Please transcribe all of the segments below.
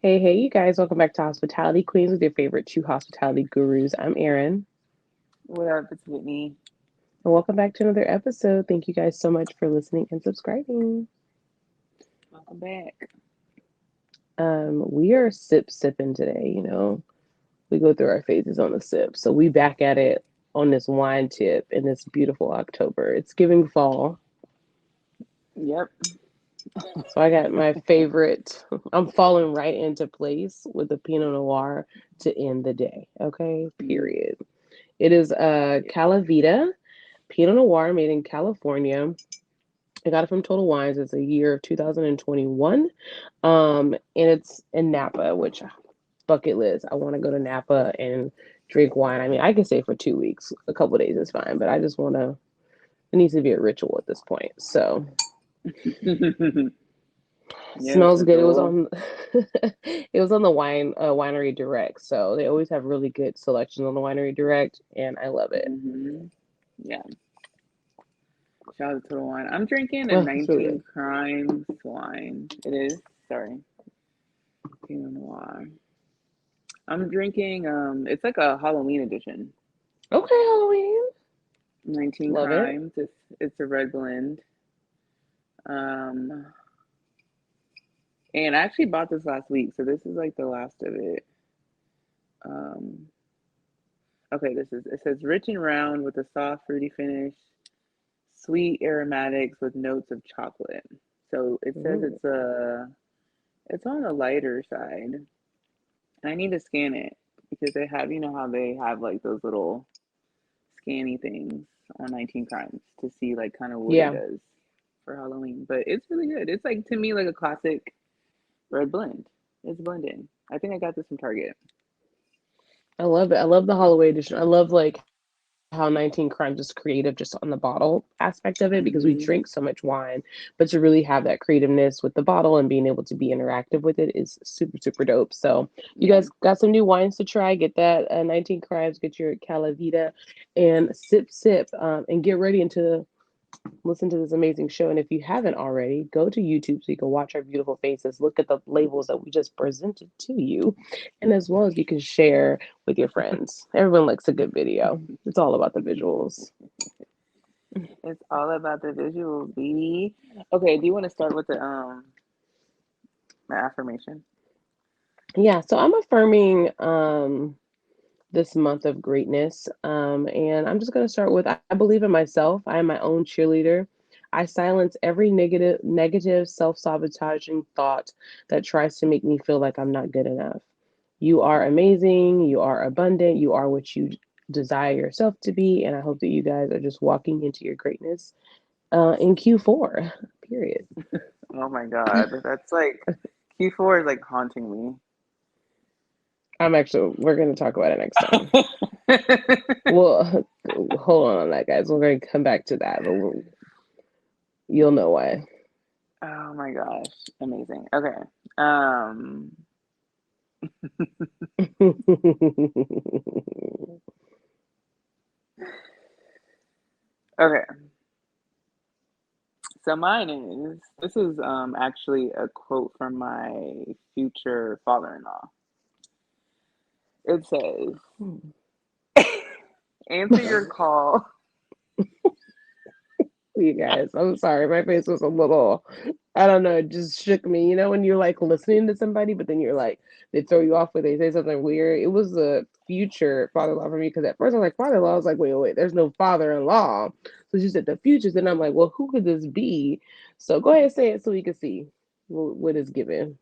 Hey, hey, you guys, welcome back to Hospitality Queens with your favorite two hospitality gurus. I'm Erin, What up? It's Whitney. and welcome back to another episode. Thank you guys so much for listening and subscribing. Welcome back. We are sipping today, we go through our phases on the sip. So we back at it on this wine tip in this beautiful October. It's giving fall. Yep. So I got my favorite. I'm falling right into place with the Pinot Noir to end the day. Okay, Mm, period. It is yeah. Calavita Pinot Noir made in California. I got it from Total Wines. It's a year of 2021. And it's in Napa, which bucket list. I want to go to Napa and drink wine. I mean, I can stay for 2 weeks. A couple days is fine, but I just want to. It needs to be a ritual at this point. So Yeah, it's smells a good. It was goal. on. It was on the Winery Direct. So they always have really good selections on the Winery Direct, and I love it. Yeah. Shout out to the wine. I'm drinking a Oh, it's really 19 good. Crimes wine. It is. Sorry. Pinot Noir. I'm drinking, it's like a Halloween edition. Okay, Halloween. 19 Love it. Crimes. It's a red blend. Um, and I actually bought this last week, so this is like the last of it. Um, Okay, it says rich and round with a soft fruity finish, sweet aromatics with notes of chocolate. So it says Mm. it's on the lighter side. And I need to scan it because they have, you know how they have like those little scanny things on 19 Crimes to see like kind of what it Yeah, does for Halloween. But it's really good. It's like to me like a classic red blend. It's blended. I think I got this from Target. I love it. I love the Holloway edition. I love like how 19 Crimes is creative just on the bottle aspect of it because we Hmm. drink so much wine, but to really have that creativeness with the bottle and being able to be interactive with it is super, super dope. So you Yeah. guys got some new wines to try. Get that 19 Crimes, get your Calavita and sip, and get ready into listen to this amazing show. And if you haven't already, go to YouTube so you can watch our beautiful faces, look at the labels that we just presented to you, and as well as you can share with your friends. Everyone likes a good video. It's all about the visuals. It's all about the visuals, baby. Okay, do you want to start with the affirmation? Yeah, so I'm affirming this month of greatness. And I'm just going to start with I believe in myself. I am my own cheerleader. I silence every negative self-sabotaging thought that tries to make me feel like I'm not good enough. You are amazing, you are abundant, you are what you desire yourself to be, and I hope that you guys are just walking into your greatness in Q4. Period. Oh my God, that's like Q4 is like haunting me. We're going to talk about it next time. Well, hold on that, guys. We're going to come back to that, but you'll know why. Oh my gosh, amazing. Okay. Um, okay. So mine is this is actually a quote from my future father-in-law. It says, "Answer your call." You guys, I'm sorry. My face was a little, I don't know, it just shook me. You know, when you're like listening to somebody, but then you're like, they throw you off when they say something weird. It was a future father in law for me because at first I was like, father in law. I was like, wait, there's no father in law. So she said the futures. And I'm like, well, who could this be? So go ahead and say it so we can see what is given.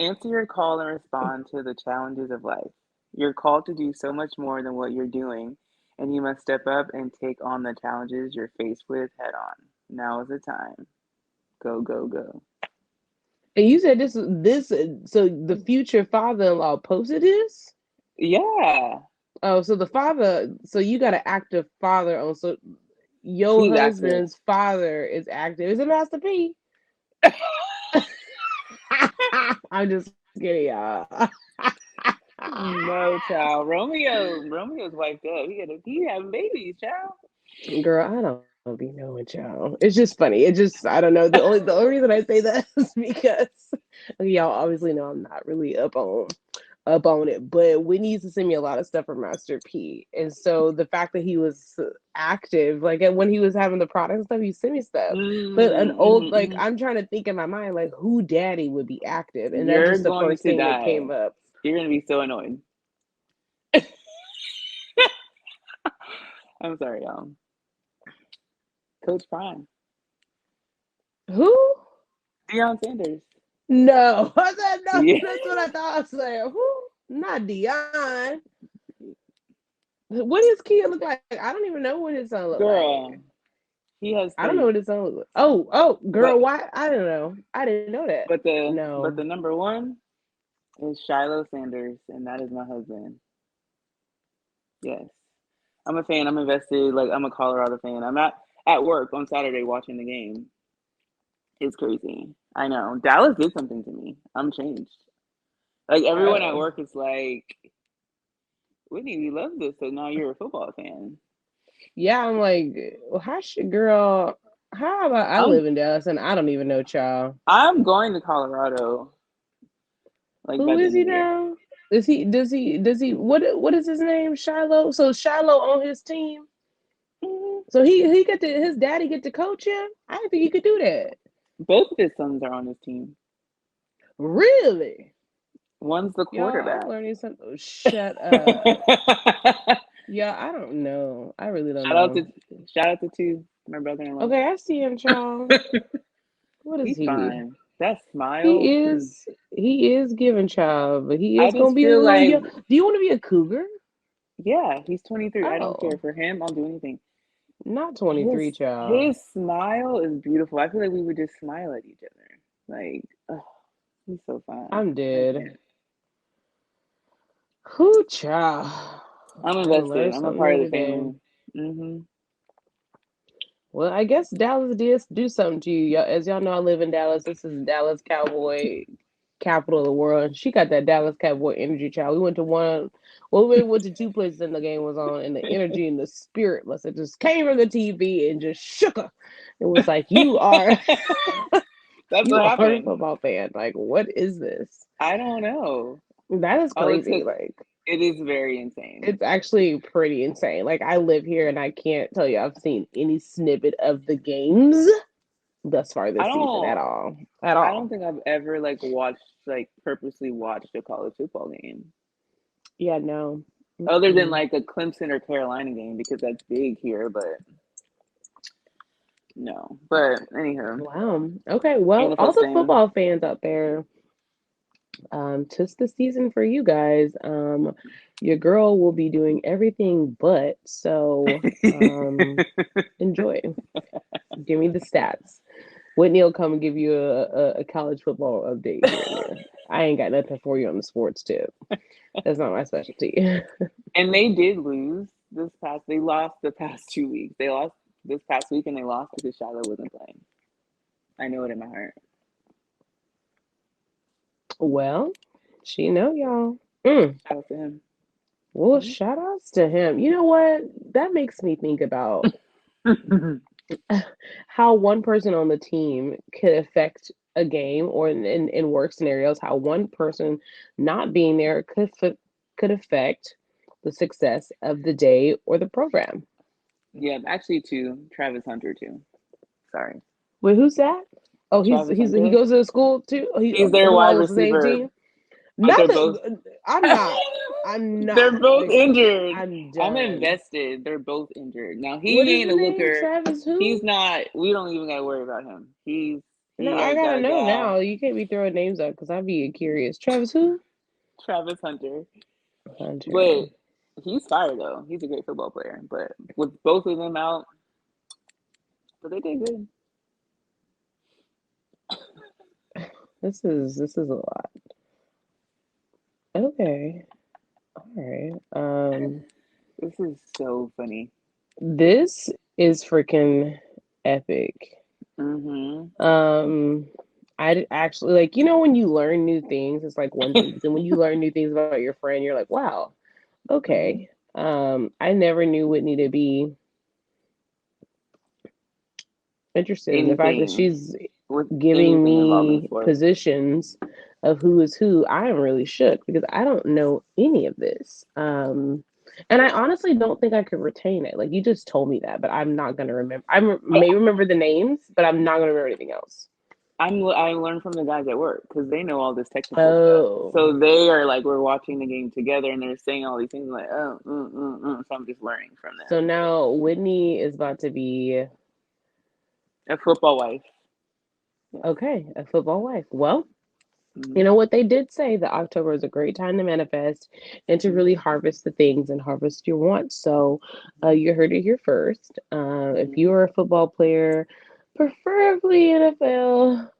Answer your call and respond to the challenges of life. You're called to do so much more than what you're doing, and you must step up and take on the challenges you're faced with head on. Now is the time. Go, go, go. And you said so the future father in law posted this? Yeah, Oh, so the father, so you got an active father on, so your he's active. husband's father is active. Is it Master P? I'm just kidding, y'all. No, child. Romeo's wiped up. He having babies, child. Girl, I don't be knowing, child. It's just funny. It just I don't know. The only reason I say that is because y'all obviously know I'm not really up on it. But Whitney used to send me a lot of stuff from Master P, and so the fact that he was active, like when he was having the product stuff, he sent me stuff. But an old like Mm-hmm. I'm trying to think in my mind like who daddy would be active, and that's You're just the going first to thing that die. came up. You're gonna be so annoyed. I'm sorry, y'all. Coach Prime, Who? Deion Sanders. No, I said no. Yeah, That's what I thought. I was like, who? Not Dion. What does Kia look like? I don't even know what his son look like. girl, he has I don't know three, what his son look like. Oh, but girl, why? I don't know. I didn't know that. but the No. number one is Shiloh Sanders, and that is my husband. Yes, I'm a fan. I'm invested. Like I'm a Colorado fan. I'm at work on Saturday watching the game. It's crazy. I know Dallas did something to me. I'm changed. Like everyone at Oh. work is like, Whitney, we love this. So now you're a football fan. Yeah, I'm like, well, girl, how about I I'm live in Dallas and I don't even know child. I'm going to Colorado like Who by the is end of he the year. now? Does he what is his name? Shiloh? So Shiloh on his team? Mhm. So he get to his daddy get to coach him? I didn't think he could do that. Both of his sons are on his team. Really? One's the Y'all, I'm quarterback. learning something. Oh, shut up. Yeah, I don't know. I really don't shout out to know. shout out to two, my brother-in-law. Okay, I see him, child. What is He's he? fine. That He smile. is he is giving child, but he I is gonna just be a feel little like, young. Do you want to be a cougar? yeah, he's 23. I don't care Oh, for him. I'll do anything. not His 23, child. his smile is beautiful. I feel like we would just smile at each other. Like, oh, he's so fine. I'm I dead. can't. Who child? I'm I invested. learn I'm a something part of the every day. family. Hmm. Well, I guess Dallas did do something to you. As y'all know, I live in Dallas. This is Dallas Cowboy capital of the world. She got that Dallas Cowboy energy, child. We went to one, well, we went to two places and the game was on, and the energy and the spirit must have just came from the TV and just shook her. It was like, That's you what are a happened. football fan. Like, what is this? I don't know. That is All it crazy. took. Like, It is very insane. it's actually pretty insane. Like, I live here and I can't tell you I've seen any snippet of the games thus far I this season at don't. all. At I don't all. think I've ever like watched like purposely watched a college football game Yeah, no. other than Mm-mm. like a Clemson or Carolina game because that's big here. But no. But anyhow, Wow. Okay. Well, NFL all the stan. football fans out there, tis the season for you guys. Your girl will be doing everything but. So, enjoy. Give me the stats. Whitney will come and give you a college football update here and there. I ain't got nothing for you on the sports tip. That's not my specialty. And they did lose this past. They lost the past 2 weeks. They lost this past week, and they lost because Charlotte wasn't playing. I know it in my heart. Well, she know y'all. Mm. Shout out to him. Well, shout outs to him. You know what? That makes me think about how one person on the team could affect a game, or in work scenarios, how one person not being there could affect the success of the day or the program. Yeah, actually, too. Travis Hunter too. Sorry, Wait, who's that? Oh, Travis he Hunter. goes to the school too. He's their Who wide follows the same receiver, team? but they're Nothing. both. I'm not. I'm They're not. both Like, injured. I'm I'm done. invested. They're both injured. Now What he is ain't the a name? looker. Travis He's who? not. We don't even gotta worry about him. No, He I has gotta got a know guy, now. You can't be throwing names out because I'd be curious. Travis who? Travis Hunter. Hunter. But he's fire though. He's a great football player. But with both of them out, but they did good. This is a lot. Okay. All right. This is so funny. This is freaking epic. Mm-hmm. Um, I actually like when you learn new things, it's like one thing, but then when you learn new things about your friend, you're like, wow, Mm-hmm. okay. I never knew Whitney to be Interesting. The fact that anything she's with giving anything involving me sports. positions of who is who, I am really shook because I don't know any of this. And I honestly don't think I could retain it. Like you just told me that, but I'm not gonna remember. May remember the names, but I'm not gonna remember anything else. I learned from the guys at work because they know all this technical stuff. Oh, So they are like, we're watching the game together, and they're saying all these things like, oh, so I'm just learning from so them. now Whitney is about to be A football wife. Yes. okay, a football wife. Well, you Mm-hmm. know what they did say that October is a great time to manifest and to really harvest the things and harvest your wants. So you heard it here first. If you Mm-hmm. are a football player, preferably NFL,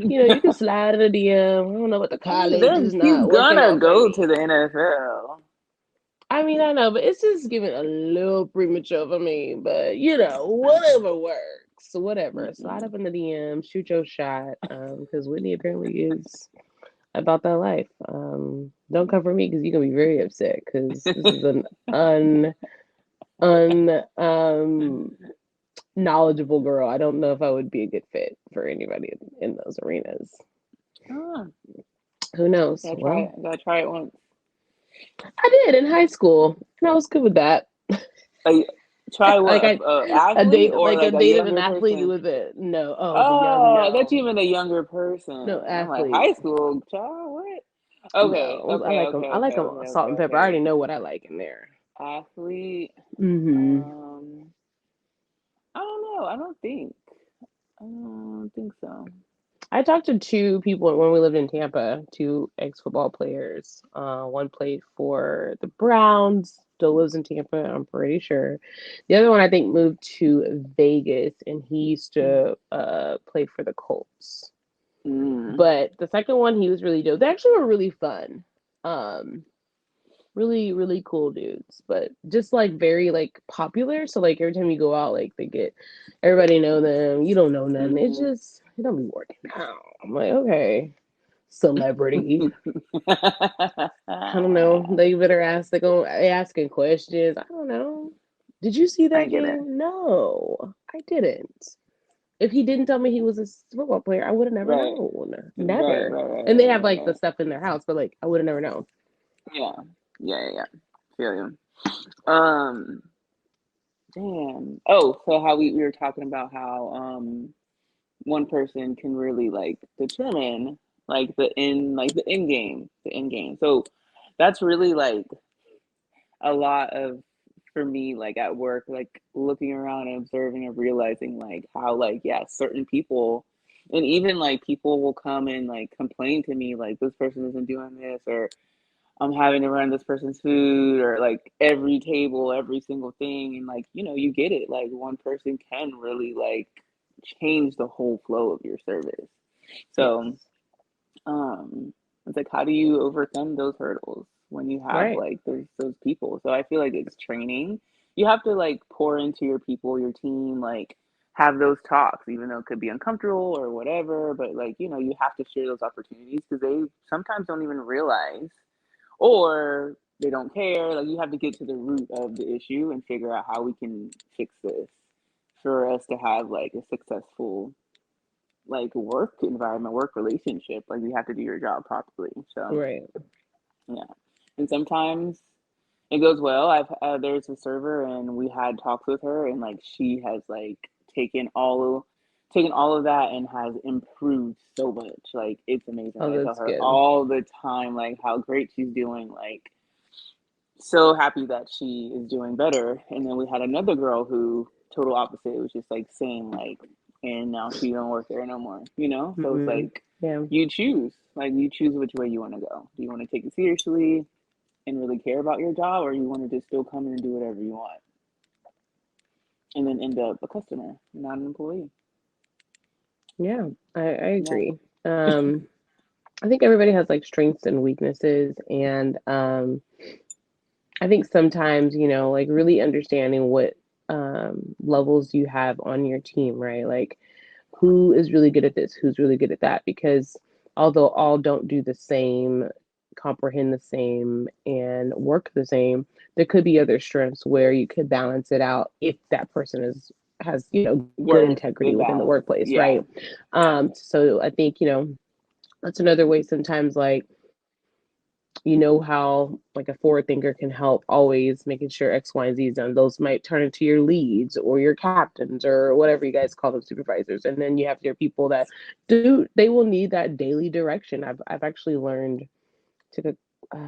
you know, you can slide in a DM. I don't know what the I mean, college is he's not working gonna out for go to me. the NFL. I mean, I know, but it's just giving a little premature for me. But you know, whatever works. Whatever. Slide Mm-mm. up in the DM, shoot your shot. Because Whitney apparently is about that life. Don't come for me because you're gonna be very upset because this is an un knowledgeable girl. I don't know if I would be a good fit for anybody in those arenas. Oh, Who knows? gotta try Well, it. Gotta try it once. I did in high school, and I was good with that. Like, try like what? I, A a athlete date, or like I like a dated an younger athlete person? with it. No, oh, the young, Oh, I thought you no, meant a younger no person. I'm like athlete. high school child. What? Okay, No, I okay, like them. okay, I like okay, them okay, salt okay, and pepper. I okay. already know what I like in there. Athlete. Hmm. Um, I don't know. I don't think so. I talked to two people when we lived in Tampa, two ex football players. One played for the Browns, still lives in Tampa, I'm pretty sure. The other one, I think, moved to Vegas and he used to play for the Colts. Mm. But the second one, he was really dope. They actually were really fun. Um, really, really cool dudes, but just like very like popular. So, like, every time you go out, like, they get everybody know them. You don't know nothing. Mm-hmm. It don't be working out. I'm like, okay, celebrity. I don't know. They better ask. They asking questions. I don't know. Did you see I that get it. game? No, I didn't. If he didn't tell me he was a football player, I would have never Right, known. right, Never. right, right, And they right, have right, like the right. stuff in their house, but like I would have never known. Yeah, yeah. Feel you. Damn. Oh, so how we were talking about how one person can really like determine the end game. So that's really like a lot of for me like at work like looking around and observing and realizing like how like yeah certain people and even like people will come and like complain to me like this person isn't doing this or I'm having to run this person's food or like every table, every single thing. And like, you get it. Like one person can really like change the whole flow of your service. So, Yes. it's like, how do you overcome those hurdles when you have Right. like those people? So I feel like it's training. You have to like pour into your people, your team, like have those talks, even though it could be uncomfortable or whatever. But like, you have to share those opportunities because they sometimes don't even realize or they don't care. Like you have to get to the root of the issue and figure out how we can fix this for us to have like a successful like work environment, work relationship. Like you have to do your job properly. So Right. yeah, and sometimes it goes well. I've there's a server and we had talks with her and like she has like taken all taken all of that and has improved so much. Like it's amazing. Oh, Like I tell that's her good. all the time like how great she's doing. Like so happy that she is doing better. And then we had another girl who total opposite. It was just like same like, and now she don't work there no more. So it's Hmm. like Yeah. you choose which way you want to go. Do you want to take it seriously and really care about your job, or you want to just still come in and do whatever you want, and then end up a customer, not an employee? Yeah. I Yeah. agree. Um, I think everybody has like strengths and weaknesses, and I think sometimes, like really understanding what levels you have on your team, right? Like who is really good at this, who's really good at that, because although all don't do the same, comprehend the same, and work the same, there could be other strengths where you could balance it out if that person is has, good Work, integrity good within the balance. workplace, Yeah. right? So I think, that's another way sometimes, like, how like a forward thinker can help always making sure X, Y, and Z is done. Those might turn into your leads or your captains or whatever you guys call them, supervisors. And then you have your people that they will need that daily direction. I've actually learned to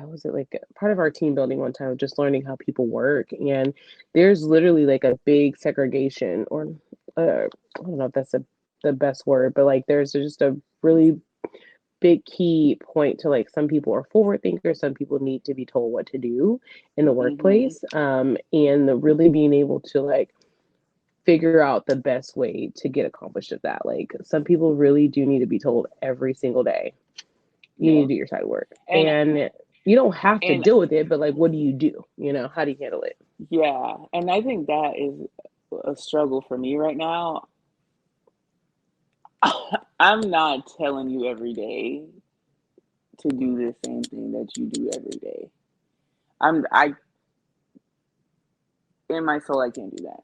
was it like part of our team building one time, just learning how people work. And there's literally like a big segregation, or I don't know if that's the best word, but like there's just a really big key point to, like, some people are forward thinkers, some people need to be told what to do in the Hmm. workplace, and really being able to, like, figure out the best way to get accomplished at that. Like, some people really do need to be told every single day, you need Yep. to do your side work, And and you don't have to and deal with it, but like, what do you do? How do you handle it? yeah, and I think that is a struggle for me right now. I'm not telling you every day to do the same thing that you do every day. I in my soul I can't do that.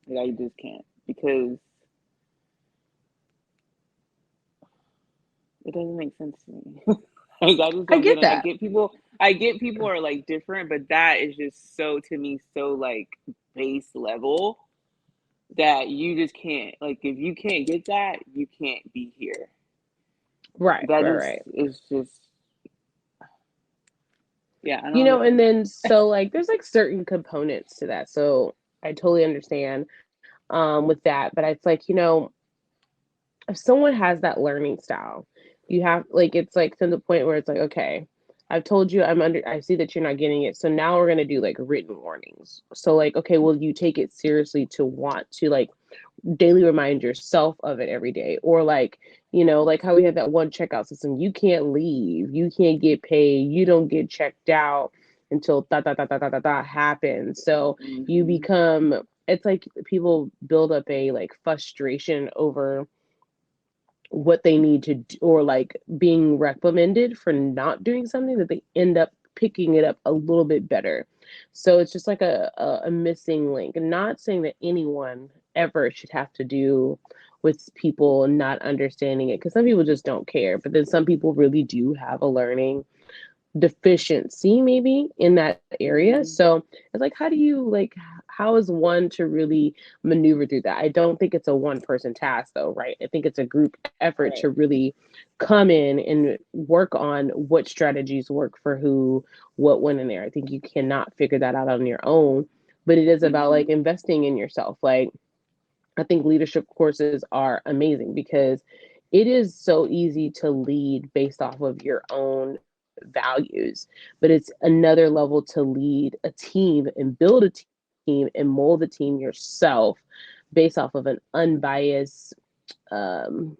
Like I just can't because it doesn't make sense to me. Like I just I don't get get it. that. I get people are like different, but that is just so to me so like base level that you just can't like if you can't get that, you can't be here. Right, That right, just right. is just yeah, I don't And then so, like, there's like certain components to that, so I totally understand with that, but it's like, if someone has that learning style, you have, like, it's like to the point where it's like, okay, I've told you, I see that you're not getting it. So now we're going to do like written warnings. So, like, okay, well, you take it seriously to want to, like, daily remind yourself of it every day. Or, like, like how we have that one checkout system. You can't leave, you can't get paid, you don't get checked out until that happens. So you mm-hmm, become, it's like people build up a, like, frustration over what they need to do, or like being reprimanded for not doing something, that they end up picking it up a little bit better. So it's just like a missing link. Not saying that anyone ever should have to do with people not understanding it, because some people just don't care, but then some people really do have a learning deficiency maybe in that area. mm-hmm, So it's like, how do you, like, how is one to really maneuver through that? I don't think it's a one person task though, right? I think it's a group effort to right. really come in and work on what strategies work for who, what, when, and there. I think you cannot figure that out on your own, but it is about, like, Mm-hmm, investing in yourself. Like, I think leadership courses are amazing because it is so easy to lead based off of your own values, but it's another level to lead a team and build a team and mold the team yourself based off of an unbiased um,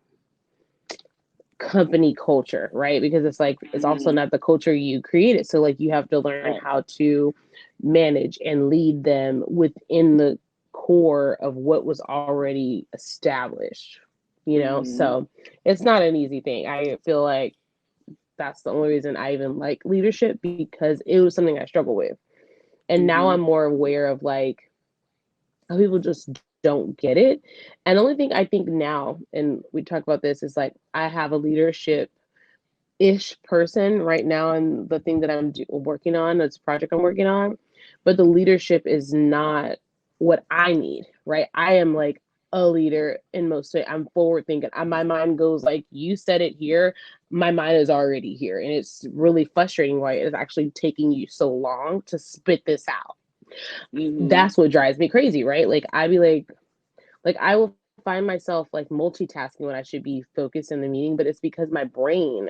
company culture, right? Because it's like, it's also mm-hmm, not the culture you created. So, like, you have to learn right. how to manage and lead them within the core of what was already established. Mm-hmm, So it's not an easy thing. I feel like that's the only reason I even like leadership, because it was something I struggle with. And now mm-hmm, I'm more aware of, like, how people just don't get it. And the only thing I think now, and we talk about this, is like, I have a leadership ish person right now, and the thing that I'm working on, this project I'm working on, but the leadership is not what I need, right? I am like a leader in most of it. I'm forward thinking. My mind goes like, you said it here, my mind is already here, and it's really frustrating why it's actually taking you so long to spit this out. mm-hmm, That's what drives me crazy, right? Like, I'd be like I will find myself like multitasking when I should be focused in the meeting, but it's because my brain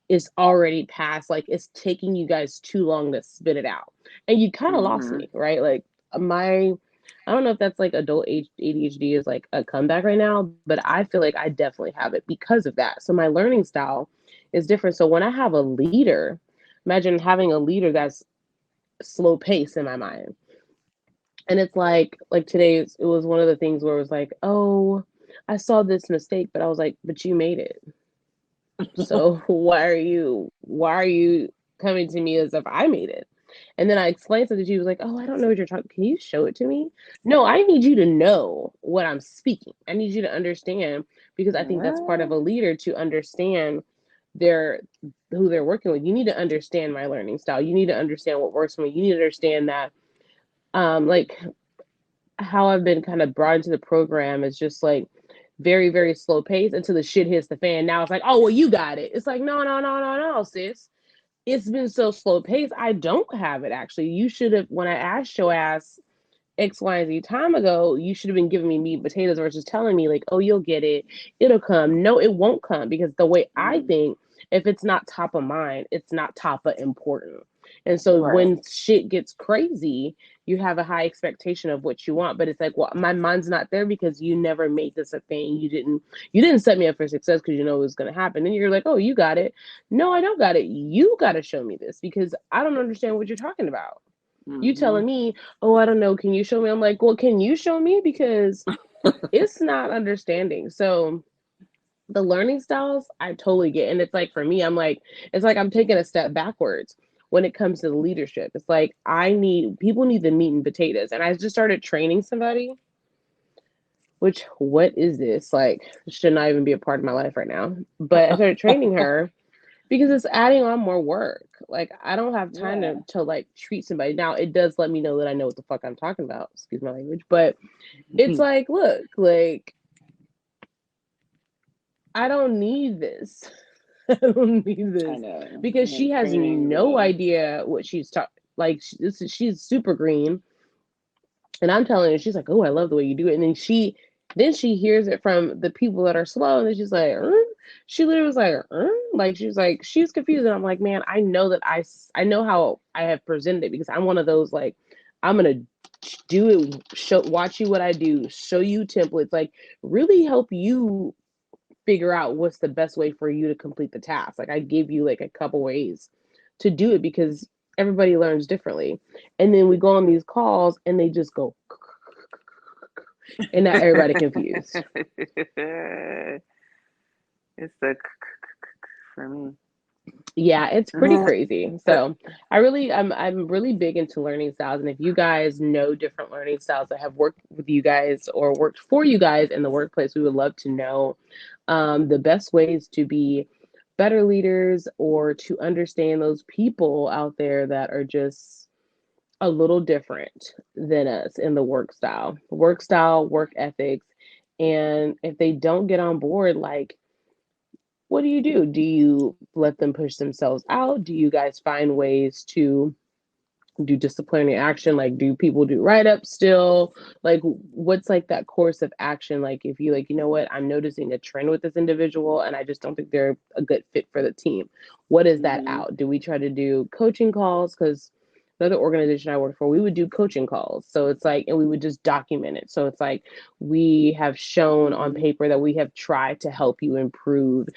is already past, like, it's taking you guys too long to spit it out. And you kind of lost mm-hmm, me, right? Like, my I don't know if that's like adult ADHD is like a comeback right now, but I feel like I definitely have it because of that. So my learning style is different. So when I have a leader, imagine having a leader that's slow pace in my mind. And it's like today, it was one of the things where it was like, oh, I saw this mistake, but I was like, but you made it. So why are you coming to me as if I made it? And then I explained something. She was like, "Oh, I don't know what you're talking. Can you show it to me?" No, I need you to know what I'm speaking. I need you to understand because I think that's part of What? a leader to understand their who they're working with. You need to understand my learning style. You need to understand what works for me. You need to understand that like how I've been kind of brought into the program is just like very, very slow pace until the shit hits the fan. Now it's like, oh well, you got it. It's like, no, no, no, no, no, sis. It's been so slow paced. I don't have it actually. You should have when I asked your ass X, Y, and Z time ago, you should have been giving me meat and potatoes versus telling me, like, oh, you'll get it. It'll come. No, it won't come because the way I Mm, think, if it's not top of mind, it's not top of important. And so right. when shit gets crazy, you have a high expectation of what you want, but it's like, well, my mind's not there because you never made this a thing. You didn't set me up for success because you know it was going to happen. Then you're like, oh, you got it. No, I don't got it. You got to show me this because I don't understand what you're talking about. You Mm-hmm. telling me, oh, I don't know, can you show me? I'm like, well, can you show me? Because it's not understanding. So the learning styles, I totally get. And it's like for me, I'm like, it's like I'm taking a step backwards when it comes to the leadership. It's like people need the meat and potatoes. And I just started training somebody, which what is this? Like, should not even be a part of my life right now. But I started training her because it's adding on more work. Like I don't have time Yeah. to like treat somebody. Now it does let me know that I know what the fuck I'm talking about. Excuse my language, but it's like, look, like I don't need this. I don't need I this know. because And then she has training no the. idea what she's talking. Like she's super green, and I'm telling her, she's like, "Oh, I love the way you do it." And then she hears it from the people that are slow, and then she's like, she literally was like she's like she's confused, and I'm like, man, I know that I know how I have presented it because I'm one of those like I'm gonna do it, watch you what I do, show you templates, like really help you figure out what's the best way for you to complete the task. Like I give you like a couple ways to do it because everybody learns differently. And then we go on these calls and they just go and now everybody confused. It's the for me. Yeah, it's pretty crazy. So I'm really big into learning styles. And if you guys know different learning styles that have worked with you guys or worked for you guys in the workplace, we would love to know the best ways to be better leaders or to understand those people out there that are just a little different than us in the work style, work ethics. And if they don't get on board, like what do you do? Do you let them push themselves out? Do you guys find ways to do disciplinary action? Like, do people do write ups still? Like, what's like that course of action? Like, if you like, you know what, I'm noticing a trend with this individual and I just don't think they're a good fit for the team. What is that Mm-hmm. out? Do we try to do coaching calls? Because another organization I worked for, we would do coaching calls. So it's like, and we would just document it. So it's like, we have shown on Mm-hmm. paper that we have tried to help you improve.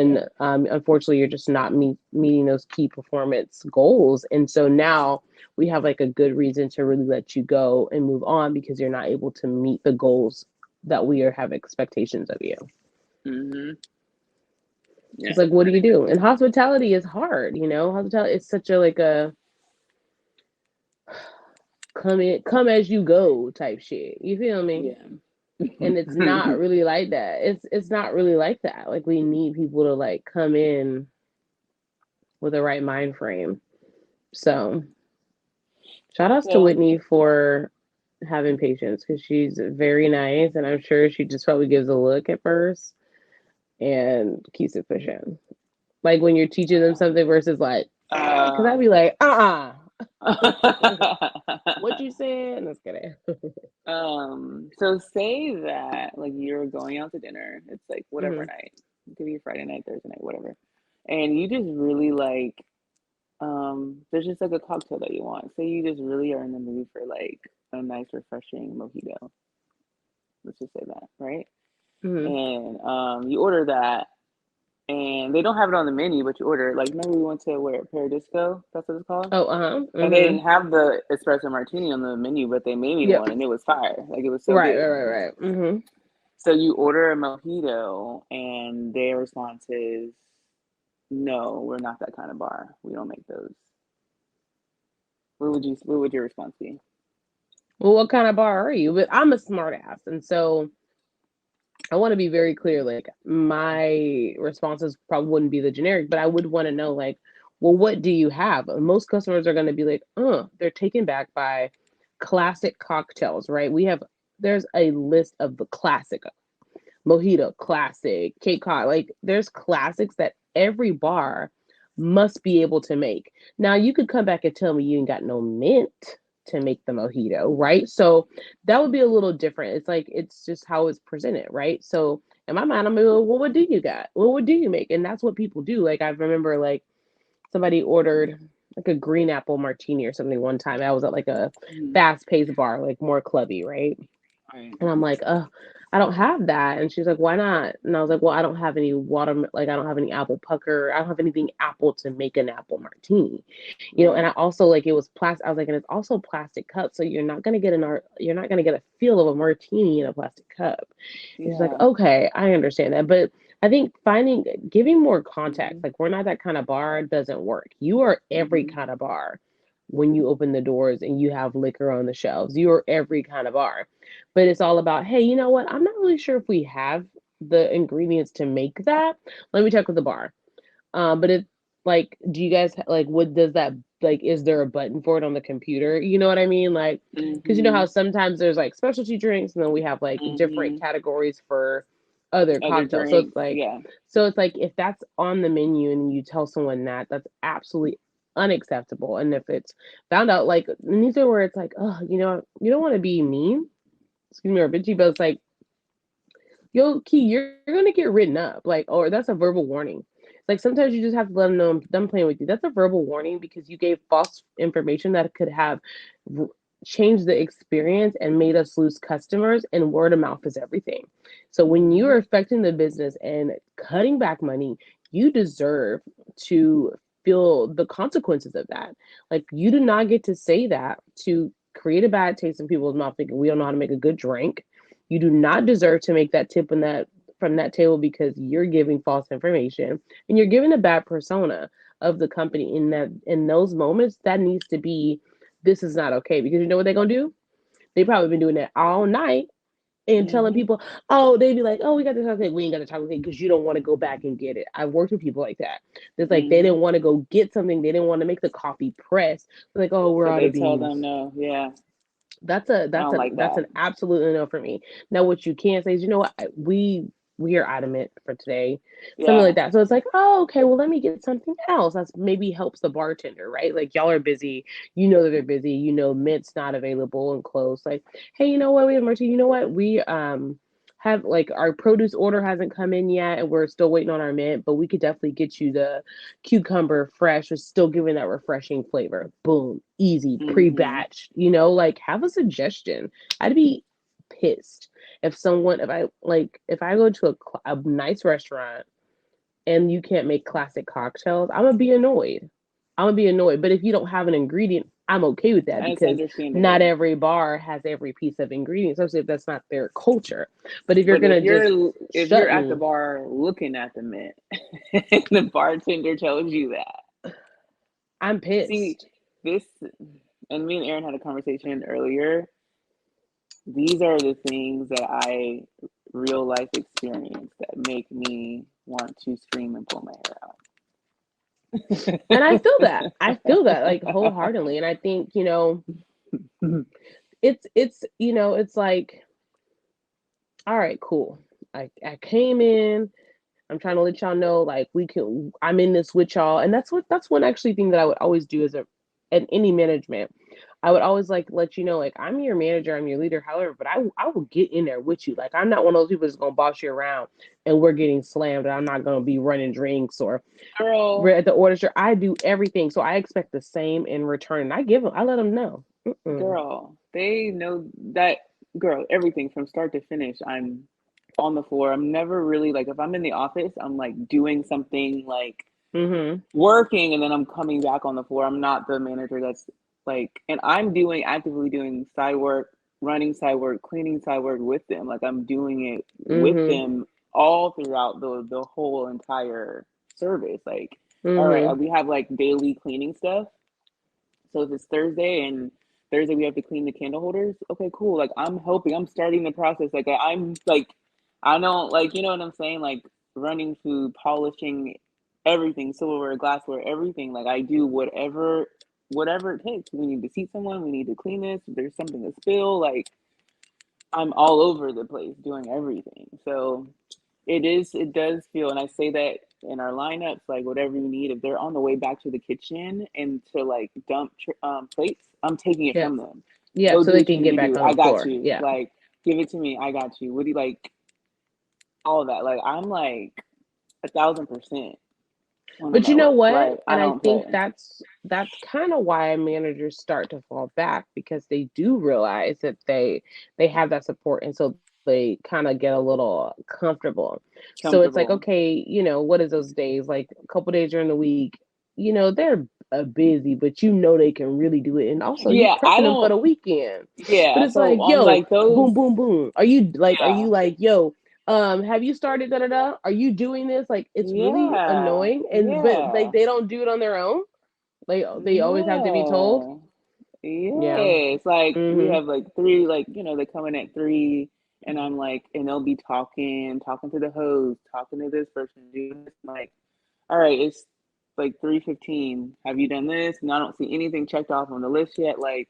Yeah. And unfortunately, you're just not meeting those key performance goals. And so now we have like a good reason to really let you go and move on because you're not able to meet the goals that we have expectations of you. Mm-hmm. Yeah. It's like, what do you do? And hospitality is hard, you know. Hospitality is such a like a come as you go type shit. You feel me? Yeah. And it's not really like that. It's not really like that. Like we need people to like come in with the right mind frame. So shout outs to Well, Whitney for having patience because she's very nice and I'm sure she just probably gives a look at first and keeps it pushing. Like when you're teaching them something versus like, because I'd um, be like, what you said? That's kidding. so say that like you're going out to dinner, it's like whatever Hmm. night, it could be Friday night, Thursday night, whatever, and you just really like, there's just like a cocktail that you want. Say you just really are in the mood for like a nice, refreshing mojito. Let's just say that, right? Hmm. And you order that, and they don't have it on the menu, but you order it. Like, remember we went to where Paradisco? That's what it's called. Oh, uh-huh. And they Hmm. didn't have the espresso martini on the menu, but they made me Yep. one, and it was fire. Like, it was so Right, good. right, right, right. Hmm. So you order a mojito, and their response is, "No, we're not that kind of bar. We don't make those." What would your response be? Well, what kind of bar are you? But I'm a smart ass. And so I want to be very clear. Like, my responses probably wouldn't be the generic, but I would want to know, like, well, what do you have? Most customers are going to be like, they're taken back by classic cocktails, right? There's a list of the classic mojito, classic, Cape Cod. Like, there's classics that every bar must be able to make. Now, you could come back and tell me you ain't got no mint to make the mojito, right? So that would be a little different. It's like, it's just how it's presented, right? So in my mind, I'm like, well, what do you got? Well, what do you make? And that's what people do. Like, I remember, like, somebody ordered like a green apple martini or something one time. I was at like a Mm-hmm. fast paced bar, like more clubby, right? Right. And I'm like, I don't have that. And she's like, why not? And I was like, well, I don't have any water, like, I don't have any apple pucker. I don't have anything apple to make an apple martini, And I Right. also, like, it was plastic. I was like, and it's also plastic cup. So you're not going to get a feel of a martini in a plastic cup. And she's like, Yeah. okay, I understand that. But I think giving more context, Mm-hmm. like, we're not that kind of bar, doesn't work. You are every Mm-hmm. kind of bar when you open the doors and you have liquor on the shelves. You are every kind of bar. But it's all about, hey, you know what? I'm not really sure if we have the ingredients to make that. Let me check with the bar. But it like, do you guys like, what does that, like, is there a button for it on the computer? You know what I mean? Like, because you know Mm-hmm. how sometimes there's like specialty drinks and then we have like different Mm-hmm. categories for other Other cocktails. drinks. Yeah. So it's like, if that's on the menu and you tell someone that, that's absolutely unacceptable. And if it's found out, like, and these are where it's like, oh, you don't want to be mean, excuse me, or bitchy, but it's like, yo, Key, you're gonna get written up, like, or that's a verbal warning. Like, sometimes you just have to let them know I'm done playing with you. That's a verbal warning because you gave false information that could have r- changed the experience and made us lose customers. And word of mouth is everything. So when you Mm-hmm. are affecting the business and cutting back money, you deserve to feel the consequences of that. Like, you do not get to say that to create a bad taste in people's mouth, thinking we don't know how to make a good drink. You do not deserve to make that tip in that from that table because you're giving false information and you're giving a bad persona of the company in those moments. That needs to be, this is not okay, because you know what they're gonna do? They probably been doing that all night and telling Mm-hmm. people, oh, they'd be like, oh, we got the chocolate cake. We ain't got the chocolate cake because you don't want to go back and get it. I've worked with people like that. It's like they Mm-hmm. didn't want to go get something. They didn't want to make the coffee press. Like, oh, we're So out they of tell beans. them no. Yeah. I don't like That's that. an absolute no for me. Now, what you can say is, you know what, we are adamant for today, something like Yeah. that. So it's like, oh, okay, well, let me get something else. That's maybe helps the bartender, right? Like, y'all are busy. You know that they're busy. You know, mint's not available and closed. Like, hey, you know what, we have martini. You know what, we have, like, our produce order hasn't come in yet, and we're still waiting on our mint, but we could definitely get you the cucumber fresh, is still giving that refreshing flavor. Boom, easy, Mm-hmm. pre-batch. Like, have a suggestion. I'd be pissed if I go to a nice restaurant and you can't make classic cocktails. I'm gonna be annoyed. But if you don't have an ingredient, I'm okay with that That's because not understandable. every bar has every piece of ingredient, especially if that's not their culture. But if you're But gonna just if you're shut at the me, bar looking at the mint, and the bartender tells you that, I'm see pissed. this, and me and Aaron had a conversation earlier. These are the things that I real life experience that make me want to scream and pull my And I feel that. hair I feel that, like, out. wholeheartedly. And I think, it's like, all right, cool. I came in, I'm trying to let y'all know, like, I'm in this with y'all. And that's one actually thing that I would always do as a at any management. I would always, like, let you know, like, I'm your manager, I'm your leader, however, but I will get in there with you. Like, I'm not one of those people that's gonna boss you around and we're getting slammed and I'm not gonna be running drinks or Girl, we're at the orchestra. I do everything. So I expect the same in return. And I let them know. Mm-mm. girl, they know that, girl, everything from start to finish. I'm on the floor. I'm never really like, if I'm in the office, I'm like doing something like Mm-hmm. working and then I'm coming back on the floor. I'm not the manager that's like, and I'm doing actively doing side work, running side work, cleaning side work with them. Like I'm doing it with Mm-hmm. them all throughout the whole entire service. Like, all right, Mm-hmm. we have like daily cleaning stuff. So if it's Thursday and Thursday we have to clean the candle holders, okay, cool. Like I'm helping, I'm starting the process. Like I'm like, I don't like, you know what I'm saying? Like running food, polishing everything, silverware, glassware, everything. Like I do whatever it takes. We need to seat someone, we need to clean this, if there's something to spill, like I'm all over the place doing everything. So it does feel, and I say that in our lineups, like whatever you need, if they're on the way back to the kitchen and to like dump plates, I'm taking it Yeah. from them. Yeah. Go So do they what you can need get to back do. on I the got floor. you. Yeah. Like, give it to me. I got you. What do you like? All of that. Like, I'm like 1,000% on But them you at know work. what? Like, I And I don't think play. that's kind of why managers start to fall back because they do realize that they have that support and so they kind of get a little comfortable. So it's like, Comfortable. okay, what is those days? Like a couple days during the week, they're busy, but they can really do it. And also you Yeah, I prepping them for don't. the weekend. But Yeah, it's so like, on yo, like those. boom, boom, boom. Are you Yeah, like, yo, have you started da da da? Are you doing this? Like it's really yeah, annoying and but like yeah, they don't do it on their own. Like they always have to be told. yeah. Yeah. Yes, like we Mhm. have like three, like they come in at 3, and I'm like, and they'll be talking to the host, talking to this person, doing this. I'm like, all right, it's like 3:15. Have you done this? And I don't see anything checked off on the list yet. Like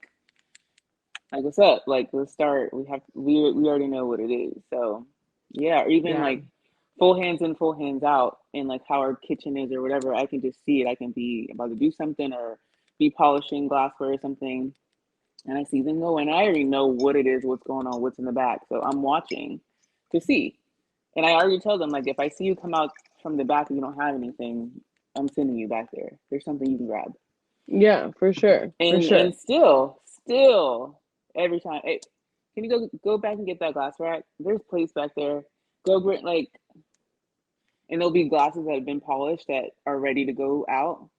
what's up? Like let's start. We already know what it is. So yeah, or even Yeah. like full hands in, full hands out, and like how our kitchen is or whatever. I can just see it. I can be about to do something or be polishing glassware or something, and I see them go, and I already know what it is, what's going on, what's in the back. So I'm watching to see. And I already tell them, like, if I see you come out from the back and you don't have anything, I'm sending you back there. There's something you can grab. Yeah, for sure. For And sure. still, every time, hey, can you go back and get that glass rack? There's plates back there. Go bring like, and there'll be glasses that have been polished that are ready to go out.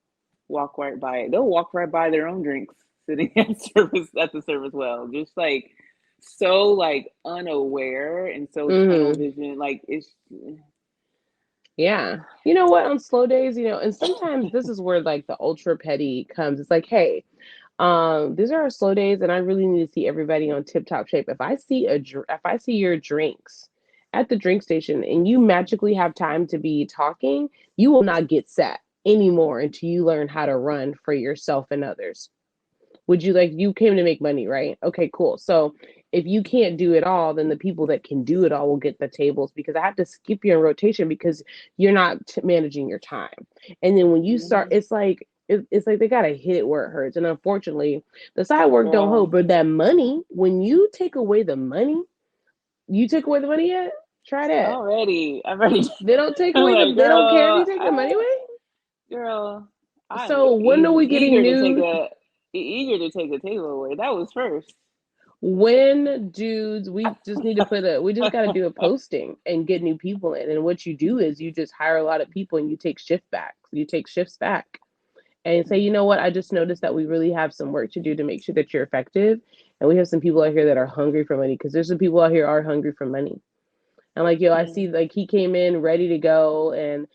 Walk right by it. They'll walk right by their own drinks sitting at the service well. Just like so like unaware and so tunnel Mhm. vision. Like it's Yeah. You know what? On slow days, and sometimes this is where like the ultra petty comes. It's like, hey, these are our slow days, and I really need to see everybody on tip top shape. If I see your drinks at the drink station and you magically have time to be talking, you will not get sat anymore until you learn how to run for yourself and others. Would you like you came to make money, right? Okay, cool. So if you can't do it all, then the people that can do it all will get the tables because I have to skip you in rotation because you're not managing your time. And then when you start, mm, it's like they gotta hit it where it hurts. And unfortunately, the side work don't hold. girl. But that money, when you take away the money, you take away the money yet? Try that. I'm ready. They don't take I'm away like, they don't care if you girl, take the money away. girl, I'm So when are we getting eager to take new? a table away. That was first. When dudes, we just got to do a posting and get new people in. And what you do is you just hire a lot of people and you take shifts back and say, you know what, I just noticed that we really have some work to do to make sure that you're effective. And we have some people out here that are hungry for money because there's some people out here are hungry for money. And like, yo, I see Mm, like he came in ready to go and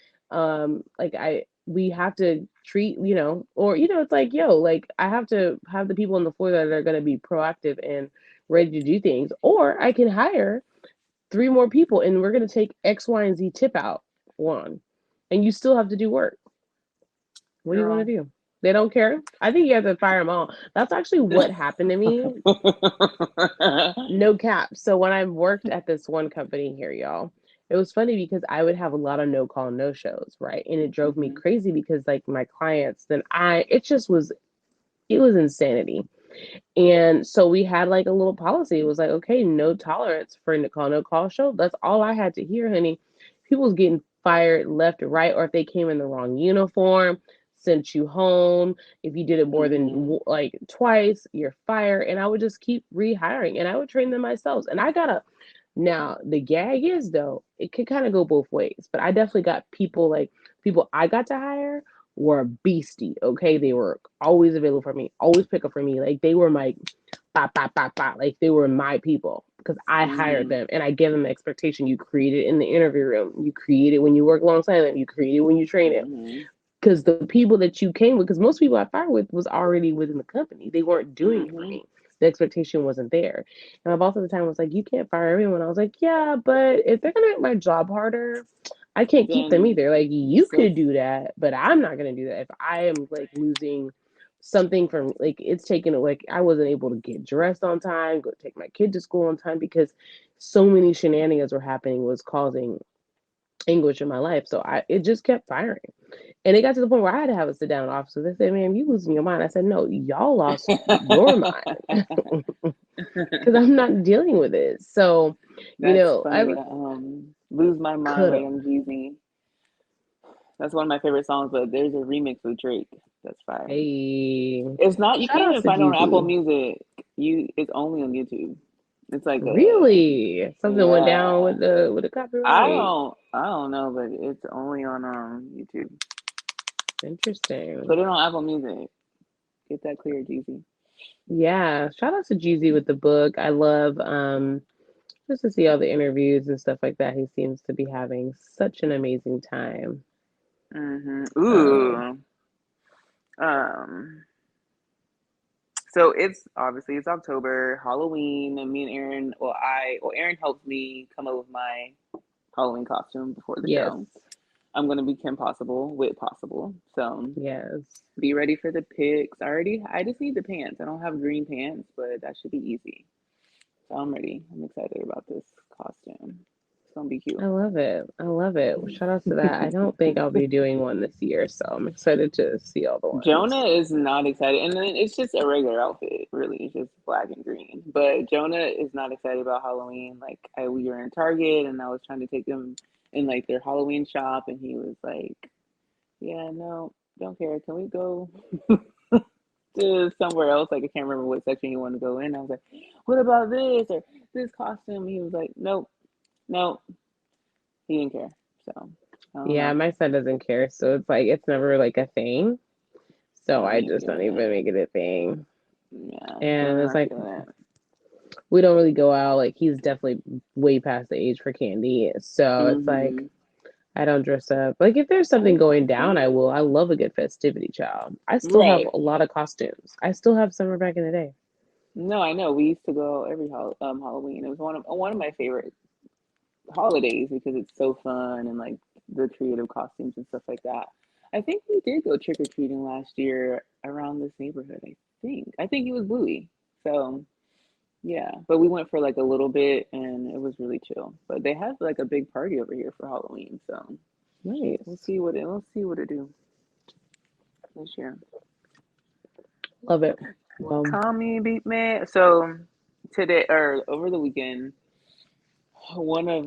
like we have to treat, or it's like, yo, like I have to have the people on the floor that are gonna be proactive and ready to do things. Or I can hire three more people and we're gonna take X, Y, and Z tip out one. And you still have to do work. What do you want to girl. do? They don't care. I think you have to fire them all. That's actually what happened to me. No cap. So when I worked at this one company here, y'all, it was funny because I would have a lot of no call, no shows, right? And it drove me Mhm. crazy because like my clients, it just was, it was insanity. And so we had like a little policy. It was like, okay, no tolerance for no call show. That's all I had to hear, honey. People was getting fired left or right, or if they came in the wrong uniform, sent you home. If you did it more than Mhm. like twice, you're fired. And I would just keep rehiring and I would train them myself. And I got to now, the gag is though, it could kind of go both ways, but I definitely got people I got to hire were beastie. Okay, they were always available for me, always pick up for me. Like they were my, bah, bah, bah, bah. Like they were my people because I hired Mhm. them and I gave them the expectation. You create it in the interview room. You create it when you work alongside them. You create it when you train it. Mhm. because the people that you came with, because most people I fired with was already within the company. They weren't doing it for Mm-hmm. me. The expectation wasn't there. And my boss at the time was like, "You can't fire everyone." I was like, "Yeah, but if they're gonna make my job harder, I can't keep them Then either. Like you so could do that, but I'm not gonna do that if I am like losing something from like it's taken like I wasn't able to get dressed on time, go take my kid to school on time because so many shenanigans were happening was causing anguish in my life. So I it just kept firing. And it got to the point where I had to have a sit down officer. They said, "Man, you losing your mind." I said, "No, y'all lost your mind because I'm not dealing with it." So, that's I funny. Lose My Mind could by have. Young Jeezy. That's one of my favorite songs, but there's a remix with Drake. That's fire. Hey, It's not. You shout can't outs even to find it on Apple Jeezy. Music. It's only on YouTube. It's like a Really? Something went down yeah. with the I copyright. don't I don't know, but it's only on YouTube. Interesting. Put it on Apple Music. Get that clear, Jeezy. Yeah, shout out to Jeezy with the book. I love just to see all the interviews and stuff like that. He seems to be having such an amazing time. Um, Ooh. Um. So it's October, Halloween, and me and Aaron. Aaron helps me come up with my Halloween costume before the yes, show. I'm gonna be Kim Possible with Possible. So yes. be ready for the pics. I just need the pants. I don't have green pants, but that should be easy. So I'm ready. I'm excited about this costume. It's gonna be cute. I love it. I love it. Well, shout out to that. I don't think I'll be doing one this year, so I'm excited to see all the ones. Jonah is not excited, and then it's just a regular outfit. Really, it's just black and green. But Jonah is not excited about Halloween. Like we were in Target, and I was trying to take him in like their Halloween shop, and he was like, "Yeah, no, don't care. Can we go to somewhere else? Like I can't remember what section you want to go in." I was like, "What about this or this costume?" He was like, "Nope, nope." He didn't care. So I don't Yeah, know. my son doesn't care, so it's like it's never like a thing. So Don't I be just don't feeling even it. make it a thing. Yeah, And don't it's not like feeling it. we don't really go out. Like he's definitely way past the age for candy. So it's like Mm-hmm. I don't dress up. Like if there's something I going down, I will. see. I love a good festivity, child. I still have Right. a lot of costumes. I still have summer back in the day. No, I know. We used to go every Halloween. It was one of my favorite holidays because it's so fun and like the creative costumes and stuff like that. I think we did go trick or treating last year around this neighborhood. I think it was Bluey. So yeah, but we went for like a little bit and it was really chill. But they have like a big party over here for Halloween, so Nice. we'll see what it do this year. Love it. Well, Call me, beat me. So today or over the weekend, one of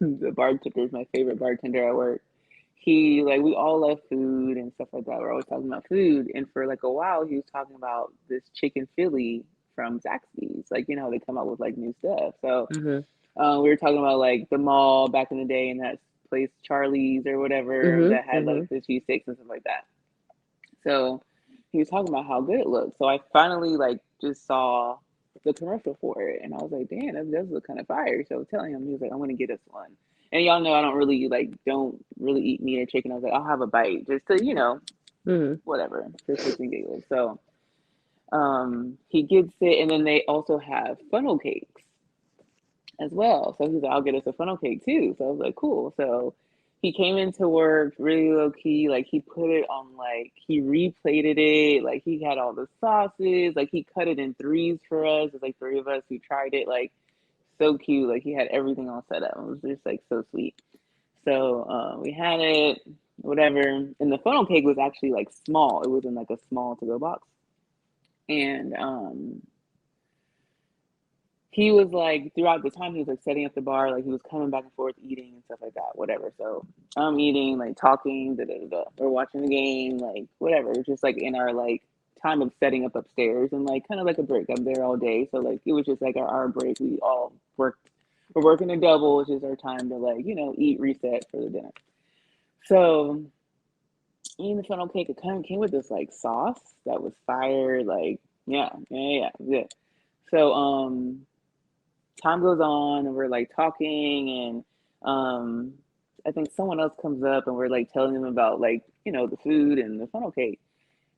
the bartenders, my favorite bartender at work, he like we all love food and stuff like that. We're always talking about food, and for like a while, he was talking about this chicken Philly from Zaxby's. Like they come out with like new stuff. So mhm, we were talking about like the mall back in the day, and that place Charlie's or whatever mhm, that had like mhm. the cheesesteaks and stuff like that. So he was talking about how good it looked. So I finally like just saw the commercial for it, and I was like, "Damn, that does look kind of fire." So I was telling him, he was like, "I'm gonna get us one." And y'all know I don't really eat meat or chicken. I was like, "I'll have a bite just to Mhm. whatever for shits and giggles." So he gets it, and then they also have funnel cakes as well. So he's like, I'll get us a funnel cake too. So I was like, cool. So he came into work really low key. Like he put it on he replated it. Like he had all the sauces. Like he cut it in threes for us. There's like three of us who tried it. Like so cute. Like he had everything all set up. It was just like so sweet. So we had it, whatever. And the funnel cake was actually like small. It was in like a small to go box. And he was like throughout the time he was like setting up the bar, like he was coming back and forth eating and stuff like that, whatever. So I'm eating, like talking, da da da. We're watching the game, like whatever. Just like in our like time of setting up upstairs and like kind of like a break. I'm there all day, so like it was just like our break. We all worked. We're working a double, which is our time to like eat, reset for the dinner. So eating the funnel cake, it kind of came with this like sauce that was fire. Like yeah. So time goes on and we're like talking and I think someone else comes up and we're like telling them about like the food and the funnel cake.